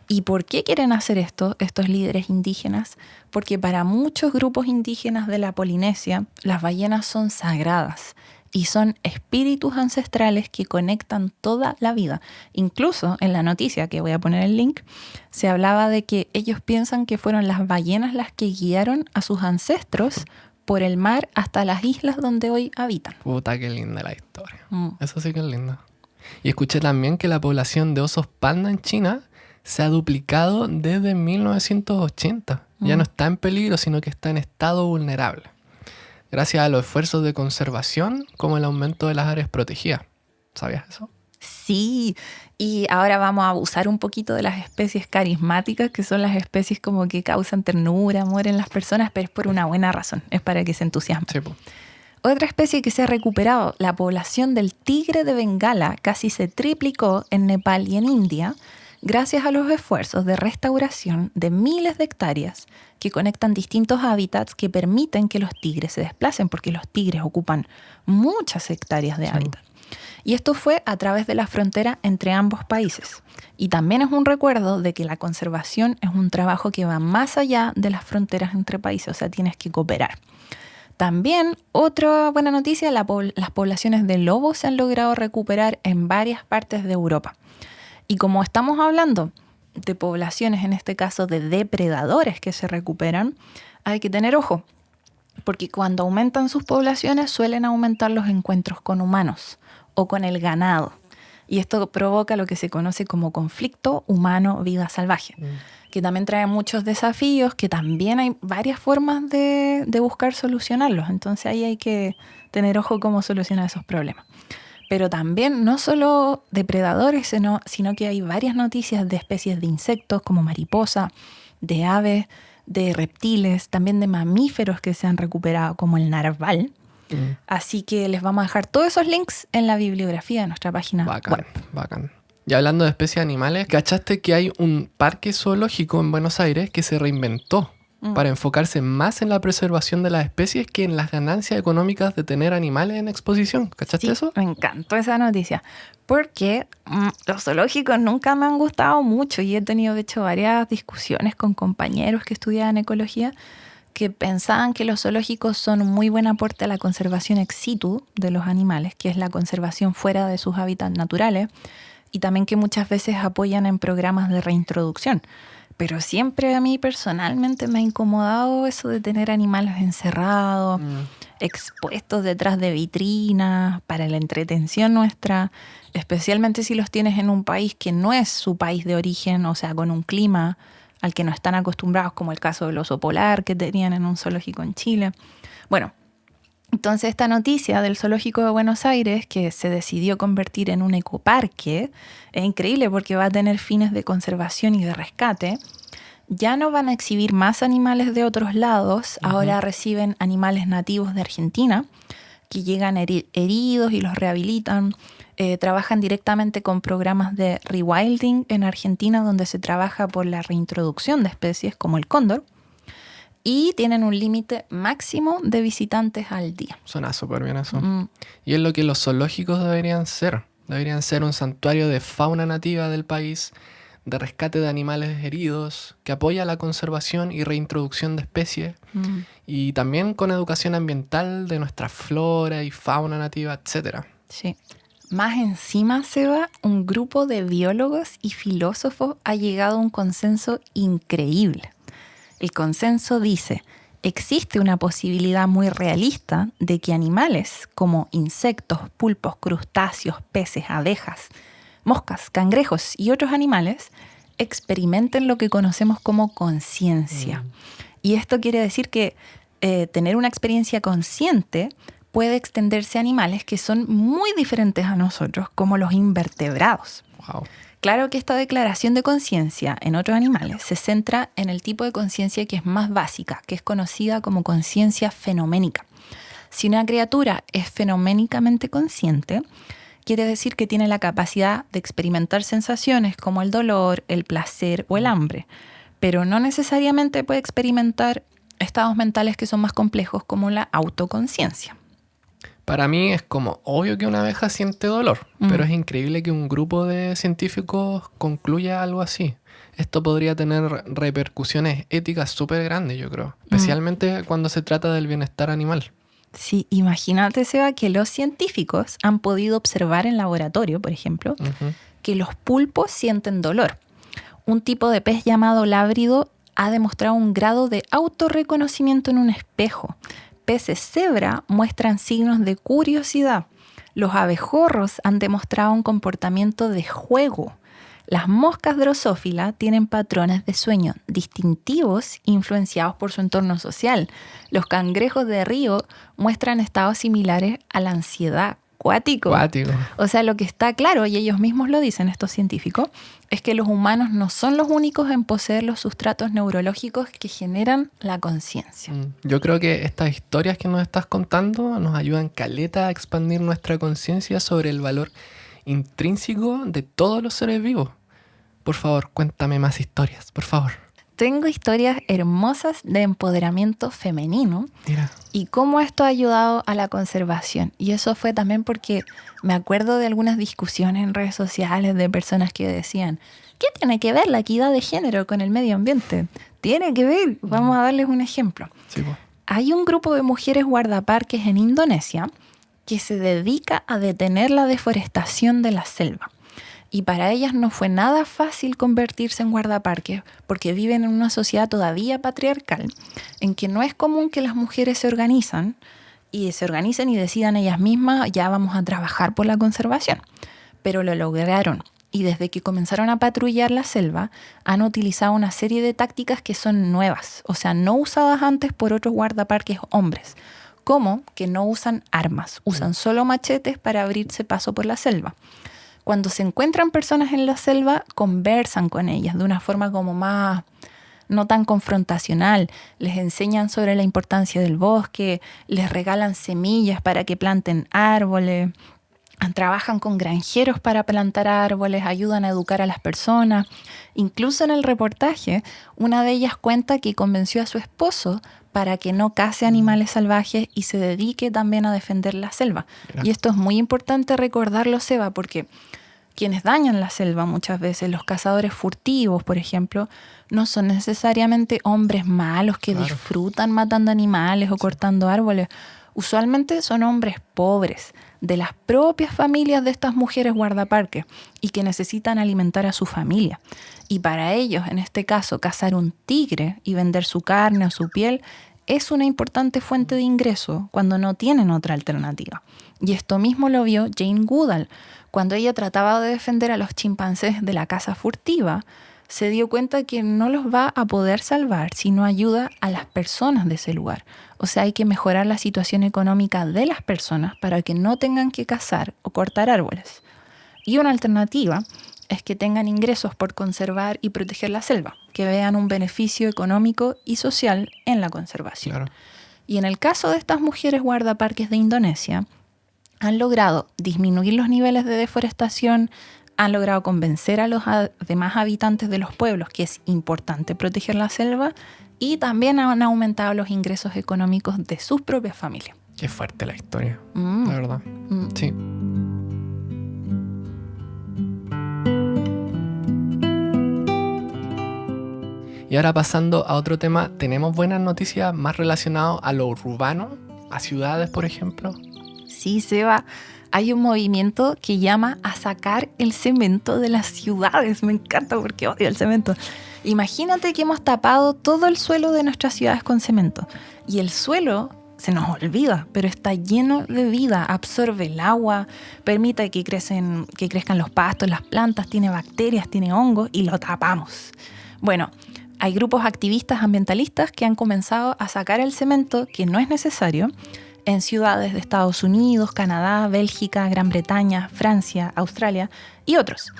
¿Y por qué quieren hacer esto estos líderes indígenas? Porque para muchos grupos indígenas de la Polinesia, las ballenas son sagradas y son espíritus ancestrales que conectan toda la vida. Incluso en la noticia, que voy a poner el link, se hablaba de que ellos piensan que fueron las ballenas las que guiaron a sus ancestros por el mar hasta las islas donde hoy habitan. Puta, qué linda la historia. Eso sí que es lindo. Y escuché también que la población de osos panda en China se ha duplicado desde 1980. Ya no está en peligro, sino que está en estado vulnerable, gracias a los esfuerzos de conservación como el aumento de las áreas protegidas. ¿Sabías eso? Sí, y ahora vamos a abusar un poquito de las especies carismáticas, que son las especies como que causan ternura, amor en las personas, pero es por una buena razón, es para que se entusiasmen. Sí, po. Otra especie que se ha recuperado, la población del tigre de Bengala casi se triplicó en Nepal y en India gracias a los esfuerzos de restauración de miles de hectáreas que conectan distintos hábitats que permiten que los tigres se desplacen, porque los tigres ocupan muchas hectáreas de hábitat. Y esto fue a través de la frontera entre ambos países. Y también es un recuerdo de que la conservación es un trabajo que va más allá de las fronteras entre países, o sea, tienes que cooperar. También, otra buena noticia, las poblaciones de lobos se han logrado recuperar en varias partes de Europa. Y como estamos hablando de poblaciones, en este caso de depredadores que se recuperan, hay que tener ojo, porque cuando aumentan sus poblaciones suelen aumentar los encuentros con humanos o con el ganado. Y esto provoca lo que se conoce como conflicto humano-vida salvaje, que también trae muchos desafíos, que también hay varias formas de buscar solucionarlos. Entonces ahí hay que tener ojo cómo solucionar esos problemas. Pero también no solo depredadores, sino que hay varias noticias de especies de insectos como mariposa, de aves, de reptiles, también de mamíferos que se han recuperado como el narval. Así que les vamos a dejar todos esos links en la bibliografía de nuestra página web. Bacán. Y hablando de especies animales, ¿cachaste que hay un parque zoológico en Buenos Aires que se reinventó para enfocarse más en la preservación de las especies que en las ganancias económicas de tener animales en exposición? ¿Cachaste eso? Me encantó esa noticia, porque los zoológicos nunca me han gustado mucho y he tenido, de hecho, varias discusiones con compañeros que estudiaban ecología que pensaban que los zoológicos son un muy buen aporte a la conservación ex situ de los animales, que es la conservación fuera de sus hábitats naturales, y también que muchas veces apoyan en programas de reintroducción. Pero siempre a mí personalmente me ha incomodado eso de tener animales encerrados, expuestos detrás de vitrinas, para la entretención nuestra, especialmente si los tienes en un país que no es su país de origen, o sea, con un clima al que no están acostumbrados, como el caso del oso polar que tenían en un zoológico en Chile. Bueno, entonces esta noticia del Zoológico de Buenos Aires, que se decidió convertir en un ecoparque, es increíble porque va a tener fines de conservación y de rescate. Ya no van a exhibir más animales de otros lados, ahora reciben animales nativos de Argentina, que llegan heridos y los rehabilitan. Trabajan directamente con programas de rewilding en Argentina, donde se trabaja por la reintroducción de especies como el cóndor. Y tienen un límite máximo de visitantes al día. Suena súper bien eso. Y es lo que los zoológicos deberían ser. Deberían ser un santuario de fauna nativa del país, de rescate de animales heridos, que apoya la conservación y reintroducción de especies, y también con educación ambiental de nuestra flora y fauna nativa, etc. Sí. Más encima, Seba, un grupo de biólogos y filósofos ha llegado a un consenso increíble. El consenso dice: existe una posibilidad muy realista de que animales como insectos, pulpos, crustáceos, peces, abejas, moscas, cangrejos y otros animales experimenten lo que conocemos como conciencia. Y esto quiere decir que tener una experiencia consciente puede extenderse a animales que son muy diferentes a nosotros, como los invertebrados. Wow. Claro que esta declaración de conciencia en otros animales se centra en el tipo de conciencia que es más básica, que es conocida como conciencia fenoménica. Si una criatura es fenoménicamente consciente, quiere decir que tiene la capacidad de experimentar sensaciones como el dolor, el placer o el hambre, pero no necesariamente puede experimentar estados mentales que son más complejos como la autoconciencia. Para mí es como obvio que una abeja siente dolor, pero es increíble que un grupo de científicos concluya algo así. Esto podría tener repercusiones éticas súper grandes, yo creo, especialmente cuando se trata del bienestar animal. Sí, imagínate, Seba, que los científicos han podido observar en laboratorio, por ejemplo, que los pulpos sienten dolor. Un tipo de pez llamado lábrido ha demostrado un grado de autorreconocimiento en un espejo. Peces cebra muestran signos de curiosidad. Los abejorros han demostrado un comportamiento de juego. Las moscas drosófilas tienen patrones de sueño distintivos influenciados por su entorno social. Los cangrejos de río muestran estados similares a la ansiedad cuático. Cuático. O sea, lo que está claro, y ellos mismos lo dicen, estos científicos, es que los humanos no son los únicos en poseer los sustratos neurológicos que generan la conciencia. Yo creo que estas historias que nos estás contando nos ayudan caleta a expandir nuestra conciencia sobre el valor intrínseco de todos los seres vivos. Por favor, cuéntame más historias, por favor. Tengo historias hermosas de empoderamiento femenino. Mira. Y cómo esto ha ayudado a la conservación. Y eso fue también porque me acuerdo de algunas discusiones en redes sociales de personas que decían, ¿qué tiene que ver la equidad de género con el medio ambiente? Tiene que ver. Vamos a darles un ejemplo. Sí, pues. Hay un grupo de mujeres guardaparques en Indonesia que se dedica a detener la deforestación de la selva. Y para ellas no fue nada fácil convertirse en guardaparques porque viven en una sociedad todavía patriarcal en que no es común que las mujeres se organicen y decidan ellas mismas, ya vamos a trabajar por la conservación. Pero lo lograron y desde que comenzaron a patrullar la selva han utilizado una serie de tácticas que son nuevas, o sea, no usadas antes por otros guardaparques hombres, como que no usan armas, usan solo machetes para abrirse paso por la selva. Cuando se encuentran personas en la selva, conversan con ellas de una forma como más, no tan confrontacional. Les enseñan sobre la importancia del bosque, les regalan semillas para que planten árboles, trabajan con granjeros para plantar árboles, ayudan a educar a las personas. Incluso en el reportaje, una de ellas cuenta que convenció a su esposo para que no case animales salvajes y se dedique también a defender la selva. Mira. Y esto es muy importante recordarlo, Seba, porque quienes dañan la selva muchas veces, los cazadores furtivos, por ejemplo, no son necesariamente hombres malos que disfrutan matando animales o cortando árboles. Usualmente son hombres pobres, de las propias familias de estas mujeres guardaparques y que necesitan alimentar a su familia. Y para ellos, en este caso, cazar un tigre y vender su carne o su piel es una importante fuente de ingreso cuando no tienen otra alternativa. Y esto mismo lo vio Jane Goodall. Cuando ella trataba de defender a los chimpancés de la caza furtiva, se dio cuenta que no los va a poder salvar si no ayuda a las personas de ese lugar. O sea, hay que mejorar la situación económica de las personas para que no tengan que cazar o cortar árboles. Y una alternativa es que tengan ingresos por conservar y proteger la selva, que vean un beneficio económico y social en la conservación. Claro. Y en el caso de estas mujeres guardaparques de Indonesia, han logrado disminuir los niveles de deforestación, han logrado convencer a los demás habitantes de los pueblos que es importante proteger la selva y también han aumentado los ingresos económicos de sus propias familias. Qué fuerte la historia, la verdad. Sí. Y ahora pasando a otro tema, tenemos buenas noticias más relacionadas a lo urbano, a ciudades, por ejemplo. Sí, Seba, hay un movimiento que llama a sacar el cemento de las ciudades. Me encanta porque odio el cemento. Imagínate que hemos tapado todo el suelo de nuestras ciudades con cemento. Y el suelo se nos olvida, pero está lleno de vida. Absorbe el agua, permite que crezcan los pastos, las plantas, tiene bacterias, tiene hongos y lo tapamos. Bueno, hay grupos activistas ambientalistas que han comenzado a sacar el cemento que no es necesario en ciudades de Estados Unidos, Canadá, Bélgica, Gran Bretaña, Francia, Australia y otros,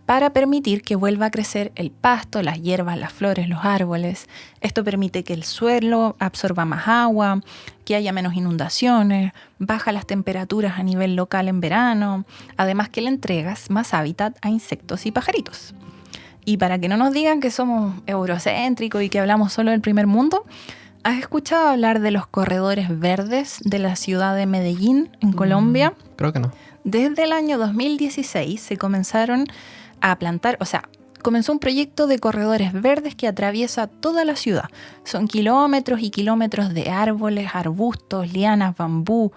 para permitir que vuelva a crecer el pasto, las hierbas, las flores, los árboles. Esto permite que el suelo absorba más agua, que haya menos inundaciones, baja las temperaturas a nivel local en verano, además que le entregas más hábitat a insectos y pajaritos. Y para que no nos digan que somos eurocéntricos y que hablamos solo del primer mundo, ¿has escuchado hablar de los corredores verdes de la ciudad de Medellín, en Colombia? Creo que no. Desde el año 2016 se comenzaron a plantar, comenzó un proyecto de corredores verdes que atraviesa toda la ciudad. Son kilómetros y kilómetros de árboles, arbustos, lianas, bambú,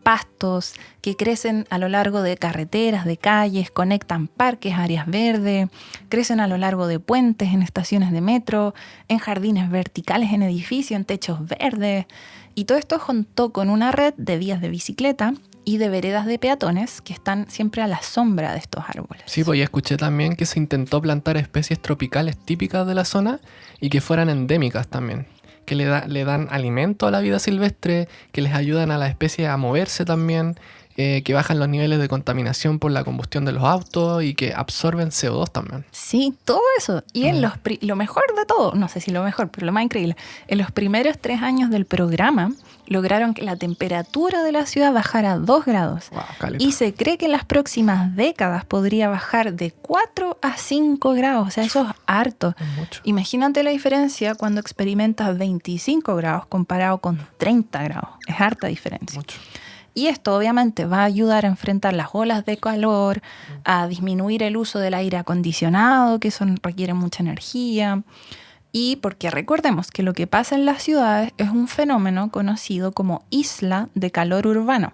pastos que crecen a lo largo de carreteras, de calles, conectan parques, áreas verdes, crecen a lo largo de puentes, en estaciones de metro, en jardines verticales, en edificios, en techos verdes. Y todo esto juntó con una red de vías de bicicleta y de veredas de peatones que están siempre a la sombra de estos árboles. Sí, pues ya escuché también que se intentó plantar especies tropicales típicas de la zona y que fueran endémicas también, que le dan alimento a la vida silvestre, que les ayudan a la especie a moverse también. que bajan los niveles de contaminación por la combustión de los autos y que absorben CO2 también. Sí, todo eso. Y lo mejor de todo, no sé si lo mejor, pero lo más increíble, en los primeros 3 años del programa lograron que la temperatura de la ciudad bajara a 2 grados. Wow, caleta. Y se cree que en las próximas décadas podría bajar de 4 a 5 grados. O sea, eso es harto. Es mucho. Imagínate la diferencia cuando experimentas 25 grados comparado con 30 grados. Es harta diferencia. Mucho. Y esto obviamente va a ayudar a enfrentar las olas de calor, a disminuir el uso del aire acondicionado, que eso requiere mucha energía. Y porque recordemos que lo que pasa en las ciudades es un fenómeno conocido como isla de calor urbano,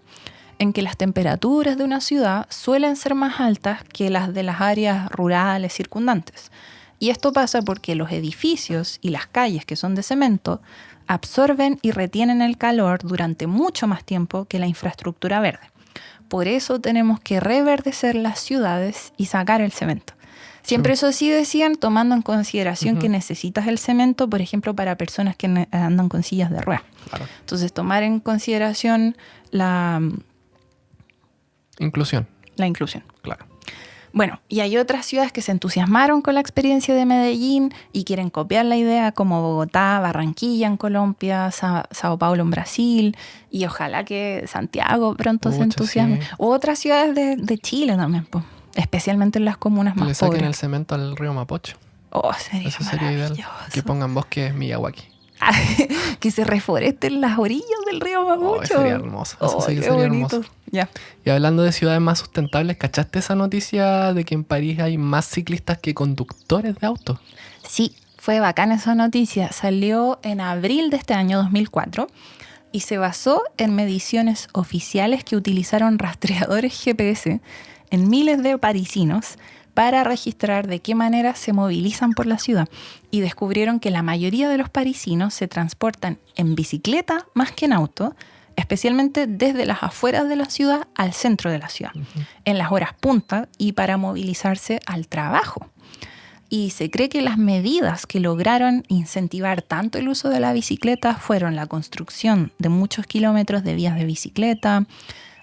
en que las temperaturas de una ciudad suelen ser más altas que las de las áreas rurales circundantes. Y esto pasa porque los edificios y las calles que son de cemento absorben y retienen el calor durante mucho más tiempo que la infraestructura verde. Por eso tenemos que reverdecer las ciudades y sacar el cemento. Siempre eso sí decían, tomando en consideración que necesitas el cemento, por ejemplo, para personas que andan con sillas de ruedas. Claro. Entonces, tomar en consideración la inclusión. Claro. Bueno, y hay otras ciudades que se entusiasmaron con la experiencia de Medellín y quieren copiar la idea, como Bogotá, Barranquilla en Colombia, Sao Paulo en Brasil, y ojalá que Santiago pronto se entusiasme. Sí. O otras ciudades de Chile también, pues, especialmente en las comunas más pobres. Que le saquen pobres. el cemento al río Mapocho. Eso sería ideal. Que pongan bosques Miyawaki. Que se reforesten las orillas del río Mapocho. Sería hermoso. Eso sí que sería hermoso. Ya. Y hablando de ciudades más sustentables, ¿cachaste esa noticia de que en París hay más ciclistas que conductores de autos? Sí, fue bacana esa noticia. Salió en abril de este año 2004 y se basó en mediciones oficiales que utilizaron rastreadores GPS en miles de parisinos para registrar de qué manera se movilizan por la ciudad. Y descubrieron que la mayoría de los parisinos se transportan en bicicleta más que en auto, especialmente desde las afueras de la ciudad al centro de la ciudad, en las horas punta y para movilizarse al trabajo. Y se cree que las medidas que lograron incentivar tanto el uso de la bicicleta fueron la construcción de muchos kilómetros de vías de bicicleta,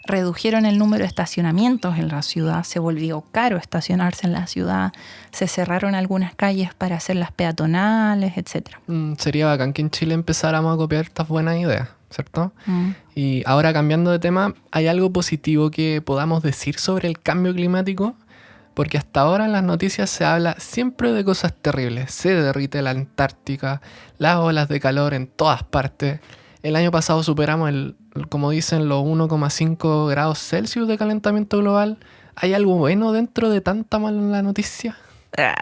redujeron el número de estacionamientos en la ciudad, se volvió caro estacionarse en la ciudad, se cerraron algunas calles para hacerlas peatonales, etc. Sería bacán que en Chile empezáramos a copiar estas buenas ideas, ¿cierto? Y ahora, cambiando de tema, ¿hay algo positivo que podamos decir sobre el cambio climático? Porque hasta ahora en las noticias se habla siempre de cosas terribles. Se derrite la Antártica, las olas de calor en todas partes. El año pasado superamos como dicen, los 1,5 grados Celsius de calentamiento global. ¿Hay algo bueno dentro de tanta mala noticia?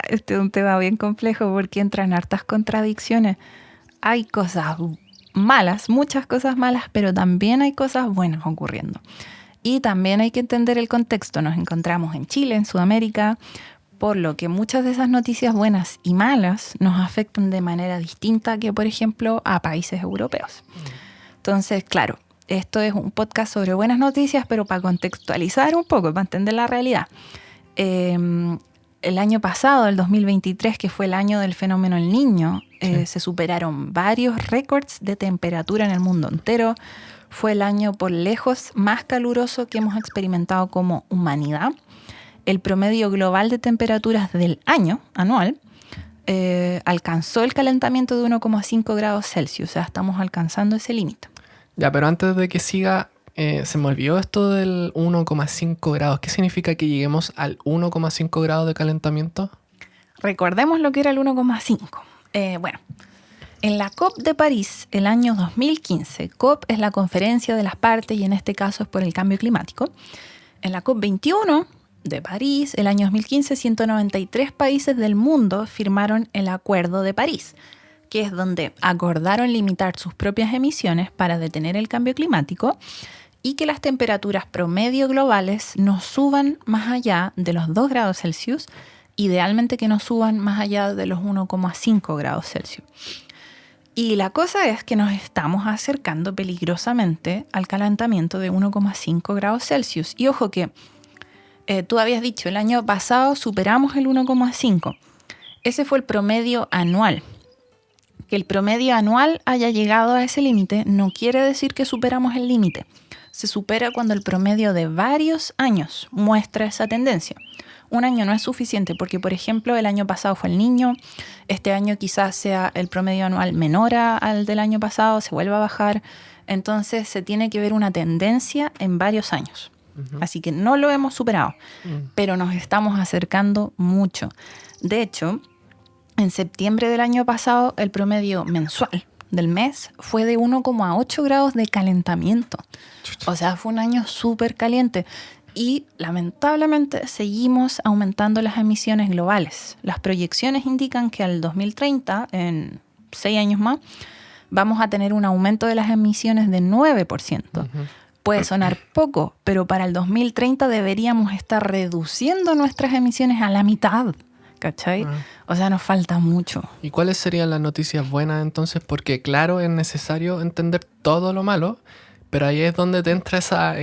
Este es un tema bien complejo porque entran hartas contradicciones. Hay cosas malas, muchas cosas malas, pero también hay cosas buenas ocurriendo. Y también hay que entender el contexto. Nos encontramos en Chile, en Sudamérica, por lo que muchas de esas noticias buenas y malas nos afectan de manera distinta que, por ejemplo, a países europeos. Entonces, claro, esto es un podcast sobre buenas noticias, pero para contextualizar un poco, para entender la realidad. El año pasado, el 2023, que fue el año del fenómeno El Niño, se superaron varios récords de temperatura en el mundo entero. Fue el año por lejos más caluroso que hemos experimentado como humanidad. El promedio global de temperaturas del año anual alcanzó el calentamiento de 1,5 grados Celsius. O sea, estamos alcanzando ese límite. Ya, pero antes de que siga, se me olvidó esto del 1,5 grados. ¿Qué significa que lleguemos al 1,5 grados de calentamiento? Recordemos lo que era el 1,5. Bueno, en la COP de París, el año 2015, COP es la conferencia de las partes y en este caso es por el cambio climático. En la COP 21 de París, el año 2015, 193 países del mundo firmaron el Acuerdo de París, que es donde acordaron limitar sus propias emisiones para detener el cambio climático y que las temperaturas promedio globales no suban más allá de los 2 grados Celsius, idealmente que no suban más allá de los 1,5 grados Celsius. Y la cosa es que nos estamos acercando peligrosamente al calentamiento de 1,5 grados Celsius. Y ojo que tú habías dicho, el año pasado superamos el 1,5. Ese fue el promedio anual. Que el promedio anual haya llegado a ese límite no quiere decir que superamos el límite. Se supera cuando el promedio de varios años muestra esa tendencia. Un año no es suficiente porque, por ejemplo, el año pasado fue el Niño, este año quizás sea el promedio anual menor al del año pasado, se vuelva a bajar. Entonces se tiene que ver una tendencia en varios años. Así que no lo hemos superado, pero nos estamos acercando mucho. De hecho, en septiembre del año pasado, el promedio mensual del mes fue de 1,8 grados de calentamiento. O sea, fue un año súper caliente. Y lamentablemente seguimos aumentando las emisiones globales. Las proyecciones indican que al 2030, en 6 años más, vamos a tener un aumento de las emisiones de 9%. Puede sonar poco, pero para el 2030 deberíamos estar reduciendo nuestras emisiones a la mitad. ¿Cachai? O sea, nos falta mucho. ¿Y cuáles serían las noticias buenas entonces? Porque claro, es necesario entender todo lo malo, pero ahí es donde te entra esa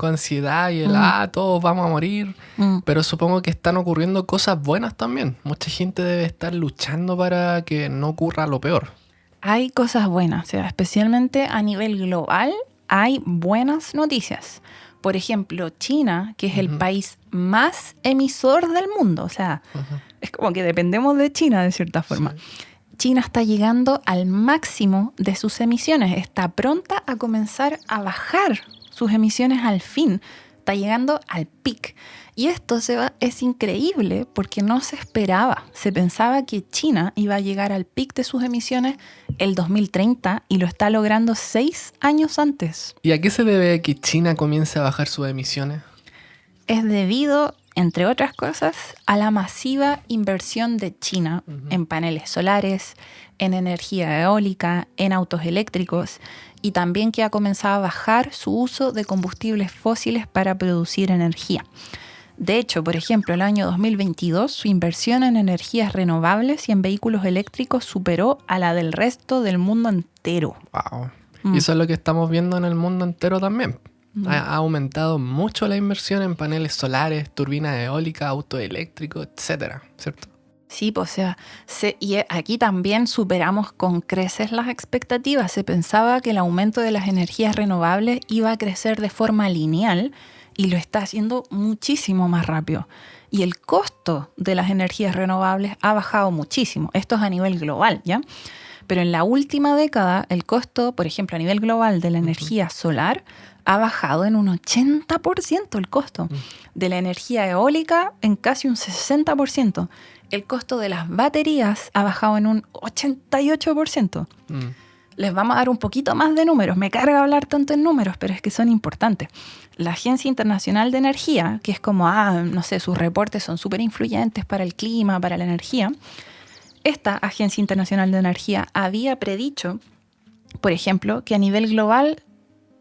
ansiedad y todos vamos a morir. Pero supongo que están ocurriendo cosas buenas también. Mucha gente debe estar luchando para que no ocurra lo peor. Hay cosas buenas, o sea, especialmente a nivel global hay buenas noticias. Por ejemplo, China, que es el país más emisor del mundo, o sea, es como que dependemos de China de cierta forma. Sí. China está llegando al máximo de sus emisiones, está pronta a comenzar a bajar sus emisiones al fin, está llegando al pic. Y esto es increíble porque no se esperaba. Se pensaba que China iba a llegar al pic de sus emisiones el 2030 y lo está logrando 6 años antes. ¿Y a qué se debe que China comience a bajar sus emisiones? Es debido, entre otras cosas, a la masiva inversión de China en paneles solares, en energía eólica, en autos eléctricos y también que ha comenzado a bajar su uso de combustibles fósiles para producir energía. De hecho, por ejemplo, el año 2022, su inversión en energías renovables y en vehículos eléctricos superó a la del resto del mundo entero. Wow. Y eso es lo que estamos viendo en el mundo entero también. Ha aumentado mucho la inversión en paneles solares, turbinas eólicas, autos eléctricos, etcétera, ¿cierto? Sí, pues, o sea, y aquí también superamos con creces las expectativas. Se pensaba que el aumento de las energías renovables iba a crecer de forma lineal y lo está haciendo muchísimo más rápido. Y el costo de las energías renovables ha bajado muchísimo. Esto es a nivel global, ¿ya? Pero en la última década, el costo, por ejemplo, a nivel global de la energía solar ha bajado en un 80% el costo. De la energía eólica en casi un 60%. El costo de las baterías ha bajado en un 88%. Les vamos a dar un poquito más de números. Me carga hablar tanto en números, pero es que son importantes. La Agencia Internacional de Energía, que es como, no sé, sus reportes son súper influyentes para el clima, para la energía. Esta Agencia Internacional de Energía había predicho, por ejemplo, que a nivel global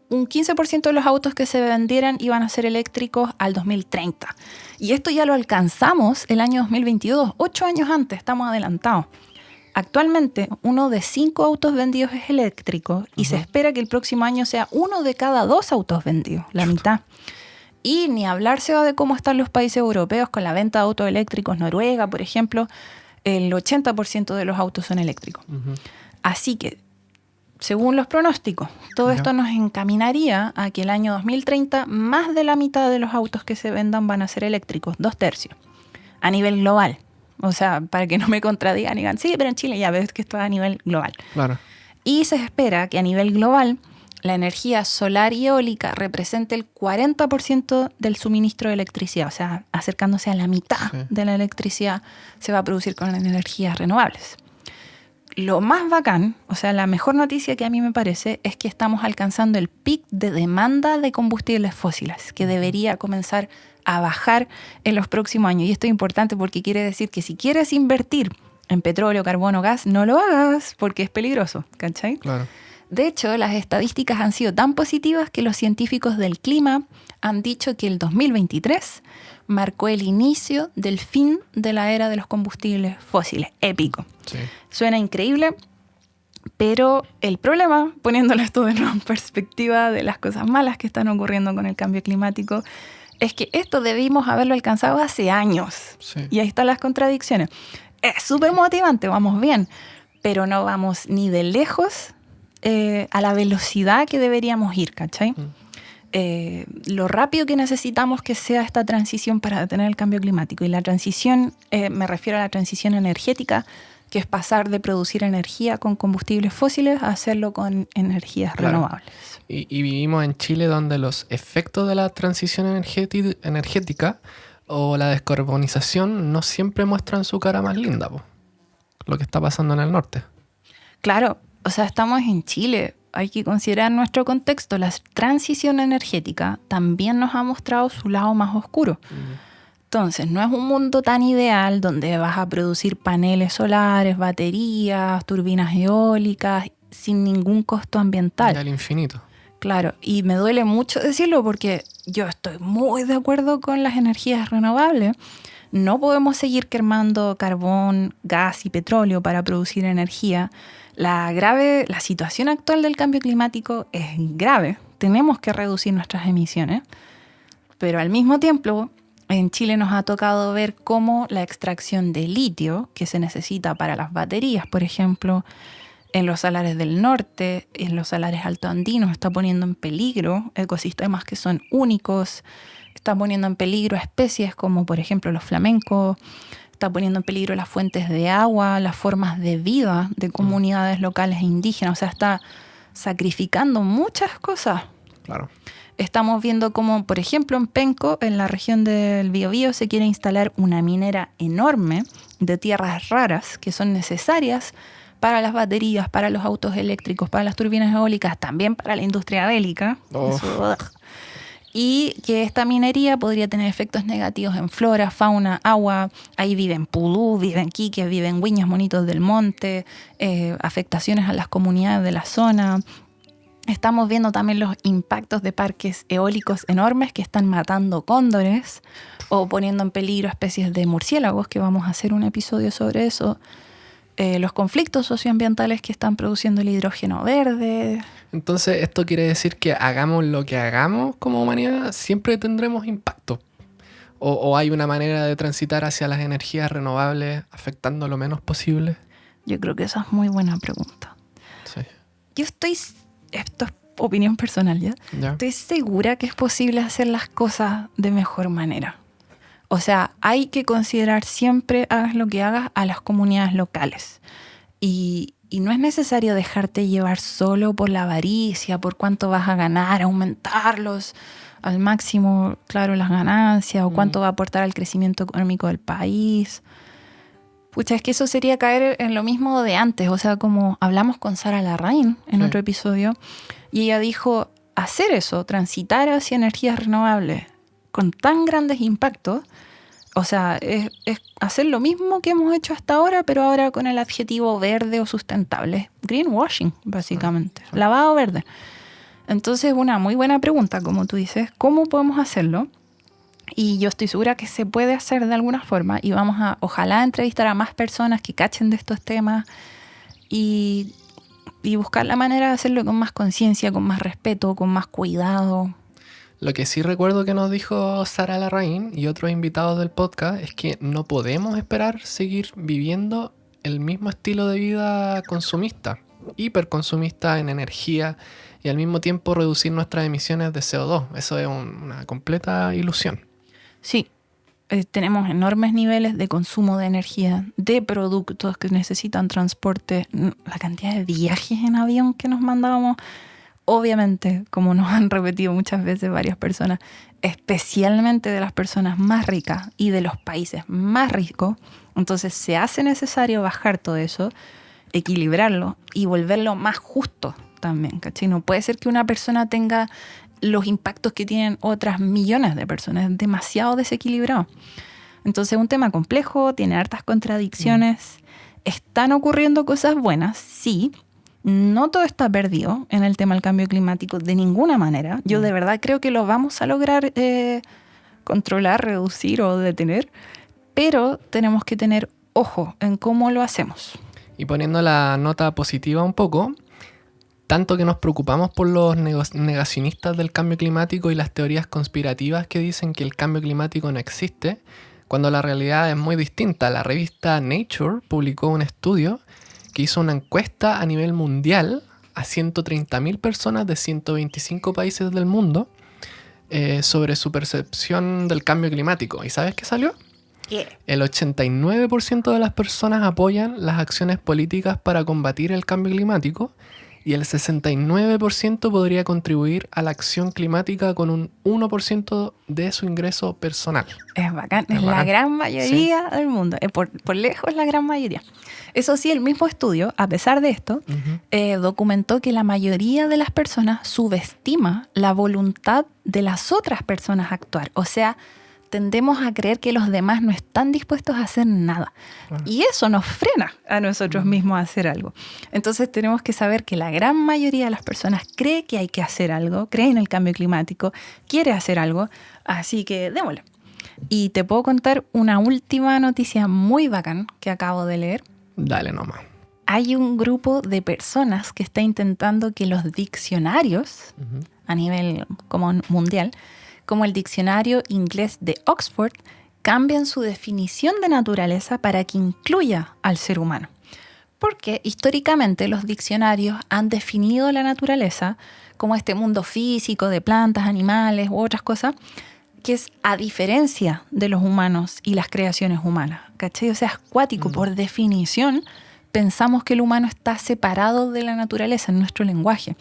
un 15% de los autos que se vendieran iban a ser eléctricos al 2030. Y esto ya lo alcanzamos el año 2022, 8 años antes, estamos adelantados. Actualmente, 1 de 5 autos vendidos es eléctrico y se espera que el próximo año sea 1 de cada 2 autos vendidos, la mitad. Y ni hablar se va de cómo están los países europeos con la venta de autos eléctricos. Noruega, por ejemplo, el 80% de los autos son eléctricos. Así que, según los pronósticos, todo esto nos encaminaría a que el año 2030 más de la mitad de los autos que se vendan van a ser eléctricos, 2/3, a nivel global. O sea, para que no me contradigan y digan, sí, pero en Chile ya ves que esto es a nivel global. Claro. Y se espera que a nivel global la energía solar y eólica represente el 40% del suministro de electricidad. O sea, acercándose a la mitad de la electricidad se va a producir con energías renovables. Lo más bacán, o sea, la mejor noticia que a mí me parece es que estamos alcanzando el pic de demanda de combustibles fósiles, que debería comenzar a bajar en los próximos años. Y esto es importante porque quiere decir que si quieres invertir en petróleo, carbono, gas, no lo hagas porque es peligroso, ¿cachai? Claro. De hecho, las estadísticas han sido tan positivas que los científicos del clima han dicho que el 2023 marcó el inicio del fin de la era de los combustibles fósiles. Épico. Sí. Suena increíble, pero el problema, poniéndolo esto de nuevo en perspectiva de las cosas malas que están ocurriendo con el cambio climático, es que esto debimos haberlo alcanzado hace años. Sí. Y ahí están las contradicciones. Es súper motivante, vamos bien. pero no vamos ni de lejos a la velocidad que deberíamos ir, ¿cachai? Lo rápido que necesitamos que sea esta transición para detener el cambio climático. Y la transición, me refiero a la transición energética, que es pasar de producir energía con combustibles fósiles a hacerlo con energías renovables. Y vivimos en Chile, donde los efectos de la transición energética o la descarbonización no siempre muestran su cara más linda, po. Lo que está pasando en el norte. Claro, o sea, estamos en Chile. Hay que considerar nuestro contexto. La transición energética también nos ha mostrado su lado más oscuro. Entonces, no es un mundo tan ideal donde vas a producir paneles solares, baterías, turbinas eólicas, sin ningún costo ambiental. Y al infinito. Claro, y me duele mucho decirlo porque yo estoy muy de acuerdo con las energías renovables. No podemos seguir quemando carbón, gas y petróleo para producir energía. La situación actual del cambio climático es grave. Tenemos que reducir nuestras emisiones. Pero al mismo tiempo, en Chile nos ha tocado ver cómo la extracción de litio, que se necesita para las baterías, por ejemplo, en los salares del norte, en los salares altoandinos, está poniendo en peligro ecosistemas que son únicos, está poniendo en peligro especies como, por ejemplo, los flamencos, está poniendo en peligro las fuentes de agua, las formas de vida de comunidades locales e indígenas. O sea, está sacrificando muchas cosas. Claro. Estamos viendo cómo, por ejemplo, en Penco, en la región del Biobío, se quiere instalar una minera enorme de tierras raras que son necesarias para las baterías, para los autos eléctricos, para las turbinas eólicas, también para la industria bélica. Y que esta minería podría tener efectos negativos en flora, fauna, agua. Ahí viven pudú, viven quiques, viven huiñas, monitos del monte, afectaciones a las comunidades de la zona. Estamos viendo también los impactos de parques eólicos enormes que están matando cóndores o poniendo en peligro especies de murciélagos, que vamos a hacer un episodio sobre eso. Los conflictos socioambientales que están produciendo el hidrógeno verde. Entonces, esto quiere decir que hagamos lo que hagamos como humanidad, siempre tendremos impacto. ¿O hay una manera de transitar hacia las energías renovables afectando lo menos posible? Yo creo que esa es muy buena pregunta. Sí. Esto es opinión personal, ¿ya? Estoy segura que es posible hacer las cosas de mejor manera. O sea, hay que considerar siempre, hagas lo que hagas, a las comunidades locales. Y no es necesario dejarte llevar solo por la avaricia, por cuánto vas a ganar, aumentarlos al máximo, claro, las ganancias, o cuánto va a aportar al crecimiento económico del país. Pucha, es que eso sería caer en lo mismo de antes. O sea, como hablamos con Sara Larraín en otro episodio, y ella dijo, hacer eso, transitar hacia energías renovables con tan grandes impactos, o sea, es hacer lo mismo que hemos hecho hasta ahora, pero ahora con el adjetivo verde o sustentable. Greenwashing, básicamente. Lavado verde. Entonces, una muy buena pregunta, como tú dices, ¿cómo podemos hacerlo? Y yo estoy segura que se puede hacer de alguna forma, y vamos a, ojalá, entrevistar a más personas que cachen de estos temas y buscar la manera de hacerlo con más conciencia, con más respeto, con más cuidado. Lo que sí recuerdo que nos dijo Sara Larraín y otros invitados del podcast es que no podemos esperar seguir viviendo el mismo estilo de vida consumista, hiperconsumista en energía, y al mismo tiempo reducir nuestras emisiones de CO2. Eso es una completa ilusión. Sí, tenemos enormes niveles de consumo de energía, de productos que necesitan transporte, la cantidad de viajes en avión que nos mandábamos. Obviamente, como nos han repetido muchas veces varias personas, especialmente de las personas más ricas y de los países más ricos, entonces se hace necesario bajar todo eso, equilibrarlo y volverlo más justo también, ¿cachai? No puede ser que una persona tenga los impactos que tienen otras millones de personas, es demasiado desequilibrado. Entonces es un tema complejo, tiene hartas contradicciones, están ocurriendo cosas buenas, sí. No todo está perdido en el tema del cambio climático de ninguna manera. Yo de verdad creo que lo vamos a lograr controlar, reducir o detener, pero tenemos que tener ojo en cómo lo hacemos. Y poniendo la nota positiva un poco, tanto que nos preocupamos por los negacionistas del cambio climático y las teorías conspirativas que dicen que el cambio climático no existe, cuando la realidad es muy distinta. La revista Nature publicó un estudio que que hizo una encuesta a nivel mundial a 130.000 personas de 125 países del mundo sobre su percepción del cambio climático. ¿Y sabes qué salió? ¿Qué? El 89% de las personas apoyan las acciones políticas para combatir el cambio climático y el 69% podría contribuir a la acción climática con un 1% de su ingreso personal. Es bacán, Es es la bacán. gran mayoría del mundo, por lejos la gran mayoría. Eso sí, el mismo estudio, a pesar de esto, documentó que la mayoría de las personas subestima la voluntad de las otras personas a actuar. O sea, tendemos a creer que los demás no están dispuestos a hacer nada. Claro. Y eso nos frena a nosotros mismos a hacer algo. Entonces tenemos que saber que la gran mayoría de las personas cree que hay que hacer algo, cree en el cambio climático, quiere hacer algo, así que démosle. Y te puedo contar una última noticia muy bacán que acabo de leer. Dale nomás. Hay un grupo de personas que está intentando que los diccionarios, a nivel como mundial, como el diccionario inglés de Oxford, cambien su definición de naturaleza para que incluya al ser humano. Porque históricamente los diccionarios han definido la naturaleza como este mundo físico de plantas, animales u otras cosas, que es a diferencia de los humanos y las creaciones humanas, ¿cachai? O sea, es cuático. Por definición, pensamos que el humano está separado de la naturaleza en nuestro lenguaje.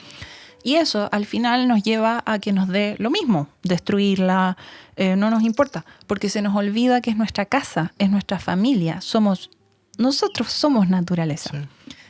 Y eso al final nos lleva a que nos dé lo mismo, destruirla, no nos importa, porque se nos olvida que es nuestra casa, es nuestra familia, nosotros somos naturaleza. Sí.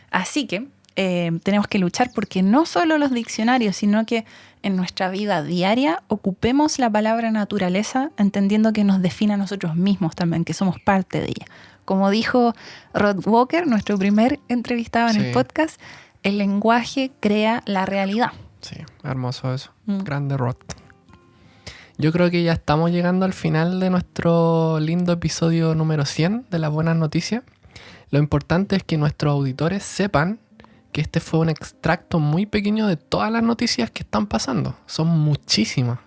Así que tenemos que luchar porque no solo los diccionarios, sino que en nuestra vida diaria ocupemos la palabra naturaleza, entendiendo que nos define a nosotros mismos también, que somos parte de ella. Como dijo Rod Walker, nuestro primer entrevistado en el podcast, el lenguaje crea la realidad. Sí, hermoso eso. Grande Rod. Yo creo que ya estamos llegando al final de nuestro lindo episodio número 100 de las buenas noticias. Lo importante es que nuestros auditores sepan que este fue un extracto muy pequeño de todas las noticias que están pasando. Son muchísimas.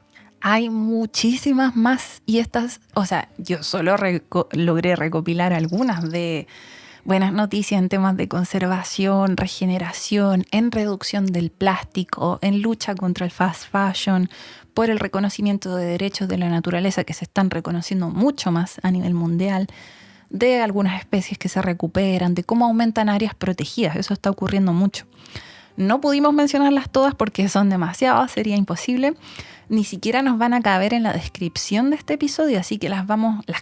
Hay muchísimas más y estas, o sea, yo solo logré recopilar algunas de buenas noticias en temas de conservación, regeneración, en reducción del plástico, en lucha contra el fast fashion, por el reconocimiento de derechos de la naturaleza que se están reconociendo mucho más a nivel mundial, de algunas especies que se recuperan, de cómo aumentan áreas protegidas. Eso está ocurriendo mucho. No pudimos mencionarlas todas porque son demasiadas, sería imposible. Ni siquiera nos van a caber en la descripción de este episodio, así que las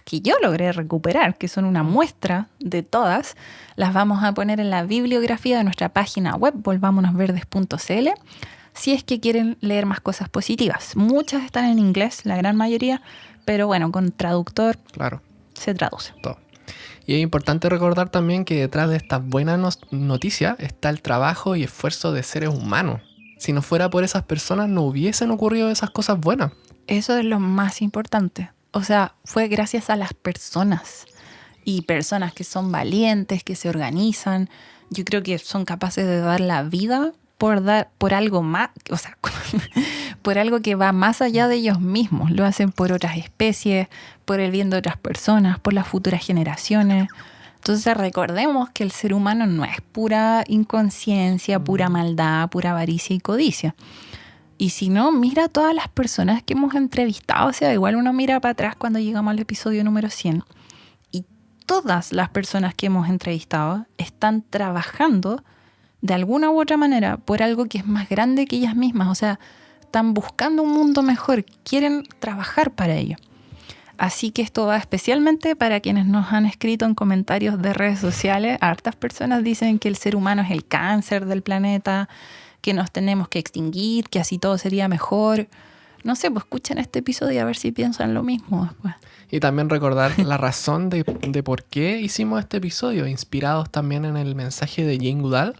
que yo logré recuperar, que son una muestra de todas, las vamos a poner en la bibliografía de nuestra página web, volvámonosverdes.cl, si es que quieren leer más cosas positivas. Muchas están en inglés, la gran mayoría, pero bueno, con traductor Claro. se traduce. Todo. Y es importante recordar también que detrás de estas buenas noticias está el trabajo y esfuerzo de seres humanos. Si no fuera por esas personas, no hubiesen ocurrido esas cosas buenas. Eso es lo más importante. O sea, fue gracias a las personas. Y personas que son valientes, que se organizan. Yo creo que son capaces de dar la vida por algo más, o sea, por algo que va más allá de ellos mismos. Lo hacen por otras especies, por el bien de otras personas, por las futuras generaciones. Entonces recordemos que el ser humano no es pura inconsciencia, pura maldad, pura avaricia y codicia. Y si no, mira a todas las personas que hemos entrevistado. O sea, igual uno mira para atrás cuando llegamos al episodio número 100. Y todas las personas que hemos entrevistado están trabajando de alguna u otra manera por algo que es más grande que ellas mismas. O sea, están buscando un mundo mejor, quieren trabajar para ello. Así que esto va especialmente para quienes nos han escrito en comentarios de redes sociales. Hartas personas dicen que el ser humano es el cáncer del planeta, que nos tenemos que extinguir, que así todo sería mejor. No sé, pues escuchen este episodio a ver si piensan lo mismo después. Y también recordar la razón de por qué hicimos este episodio, inspirados también en el mensaje de Jane Goodall,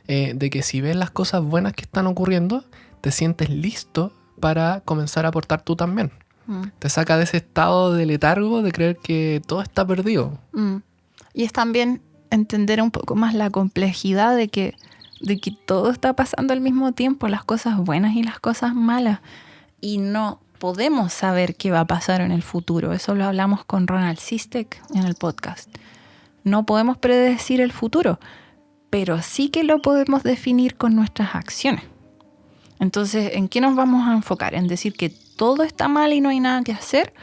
de que si ves las cosas buenas que están ocurriendo, te sientes listo para comenzar a aportar tú también. Te saca de ese estado de letargo de creer que todo está perdido. Y es también entender un poco más la complejidad de que todo está pasando al mismo tiempo, las cosas buenas y las cosas malas. Y no podemos saber qué va a pasar en el futuro. Eso lo hablamos con Ronald Sistek en el podcast. No podemos predecir el futuro, pero sí que lo podemos definir con nuestras acciones. Entonces, ¿en qué nos vamos a enfocar? ¿En decir que todo está mal y no hay nada que hacer?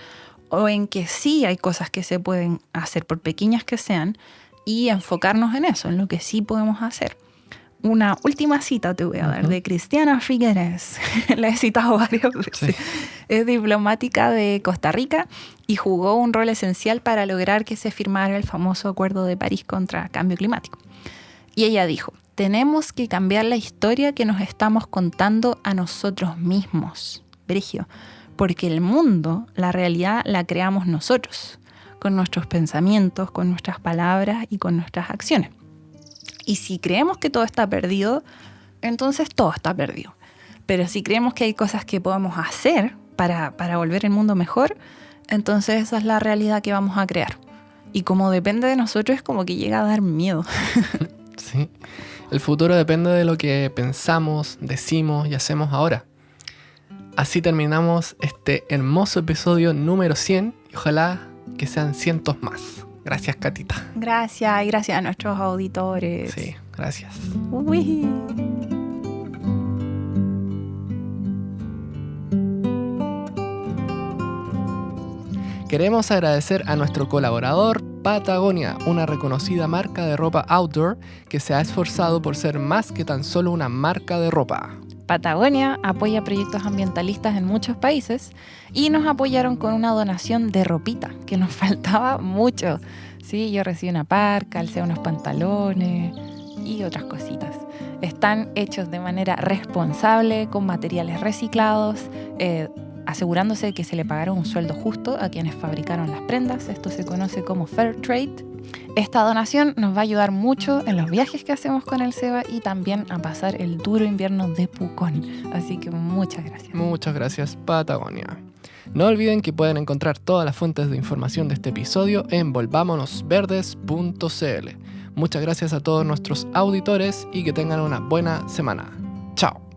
¿O en que sí hay cosas que se pueden hacer, por pequeñas que sean, y enfocarnos en eso, en lo que sí podemos hacer? Una última cita te voy a dar de Cristiana Figueres. La he citado varias veces. Sí. Es diplomática de Costa Rica y jugó un rol esencial para lograr que se firmara el famoso Acuerdo de París contra el cambio climático. Y ella dijo: tenemos que cambiar la historia que nos estamos contando a nosotros mismos. Brigio. Porque el mundo, la realidad, la creamos nosotros, con nuestros pensamientos, con nuestras palabras y con nuestras acciones. Y si creemos que todo está perdido, entonces todo está perdido. Pero si creemos que hay cosas que podemos hacer para volver el mundo mejor, entonces esa es la realidad que vamos a crear. Y como depende de nosotros, es como que llega a dar miedo. Sí, el futuro depende de lo que pensamos, decimos y hacemos ahora. Así terminamos este hermoso episodio número 100 y ojalá que sean cientos más. Gracias, Catita. Gracias, y gracias a nuestros auditores. Sí, gracias. Uy. Queremos agradecer a nuestro colaborador Patagonia, una reconocida marca de ropa outdoor que se ha esforzado por ser más que tan solo una marca de ropa. Patagonia apoya proyectos ambientalistas en muchos países y nos apoyaron con una donación de ropita, que nos faltaba mucho. Sí, yo recibí una parca, calcé unos pantalones y otras cositas. Están hechos de manera responsable, con materiales reciclados, asegurándose de que se le pagaron un sueldo justo a quienes fabricaron las prendas. Esto se conoce como Fair Trade. Esta donación nos va a ayudar mucho en los viajes que hacemos con el SEBA y también a pasar el duro invierno de Pucón. Así que muchas gracias. Muchas gracias, Patagonia. No olviden que pueden encontrar todas las fuentes de información de este episodio en volvamonosverdes.cl. Muchas gracias a todos nuestros auditores y que tengan una buena semana. Chao.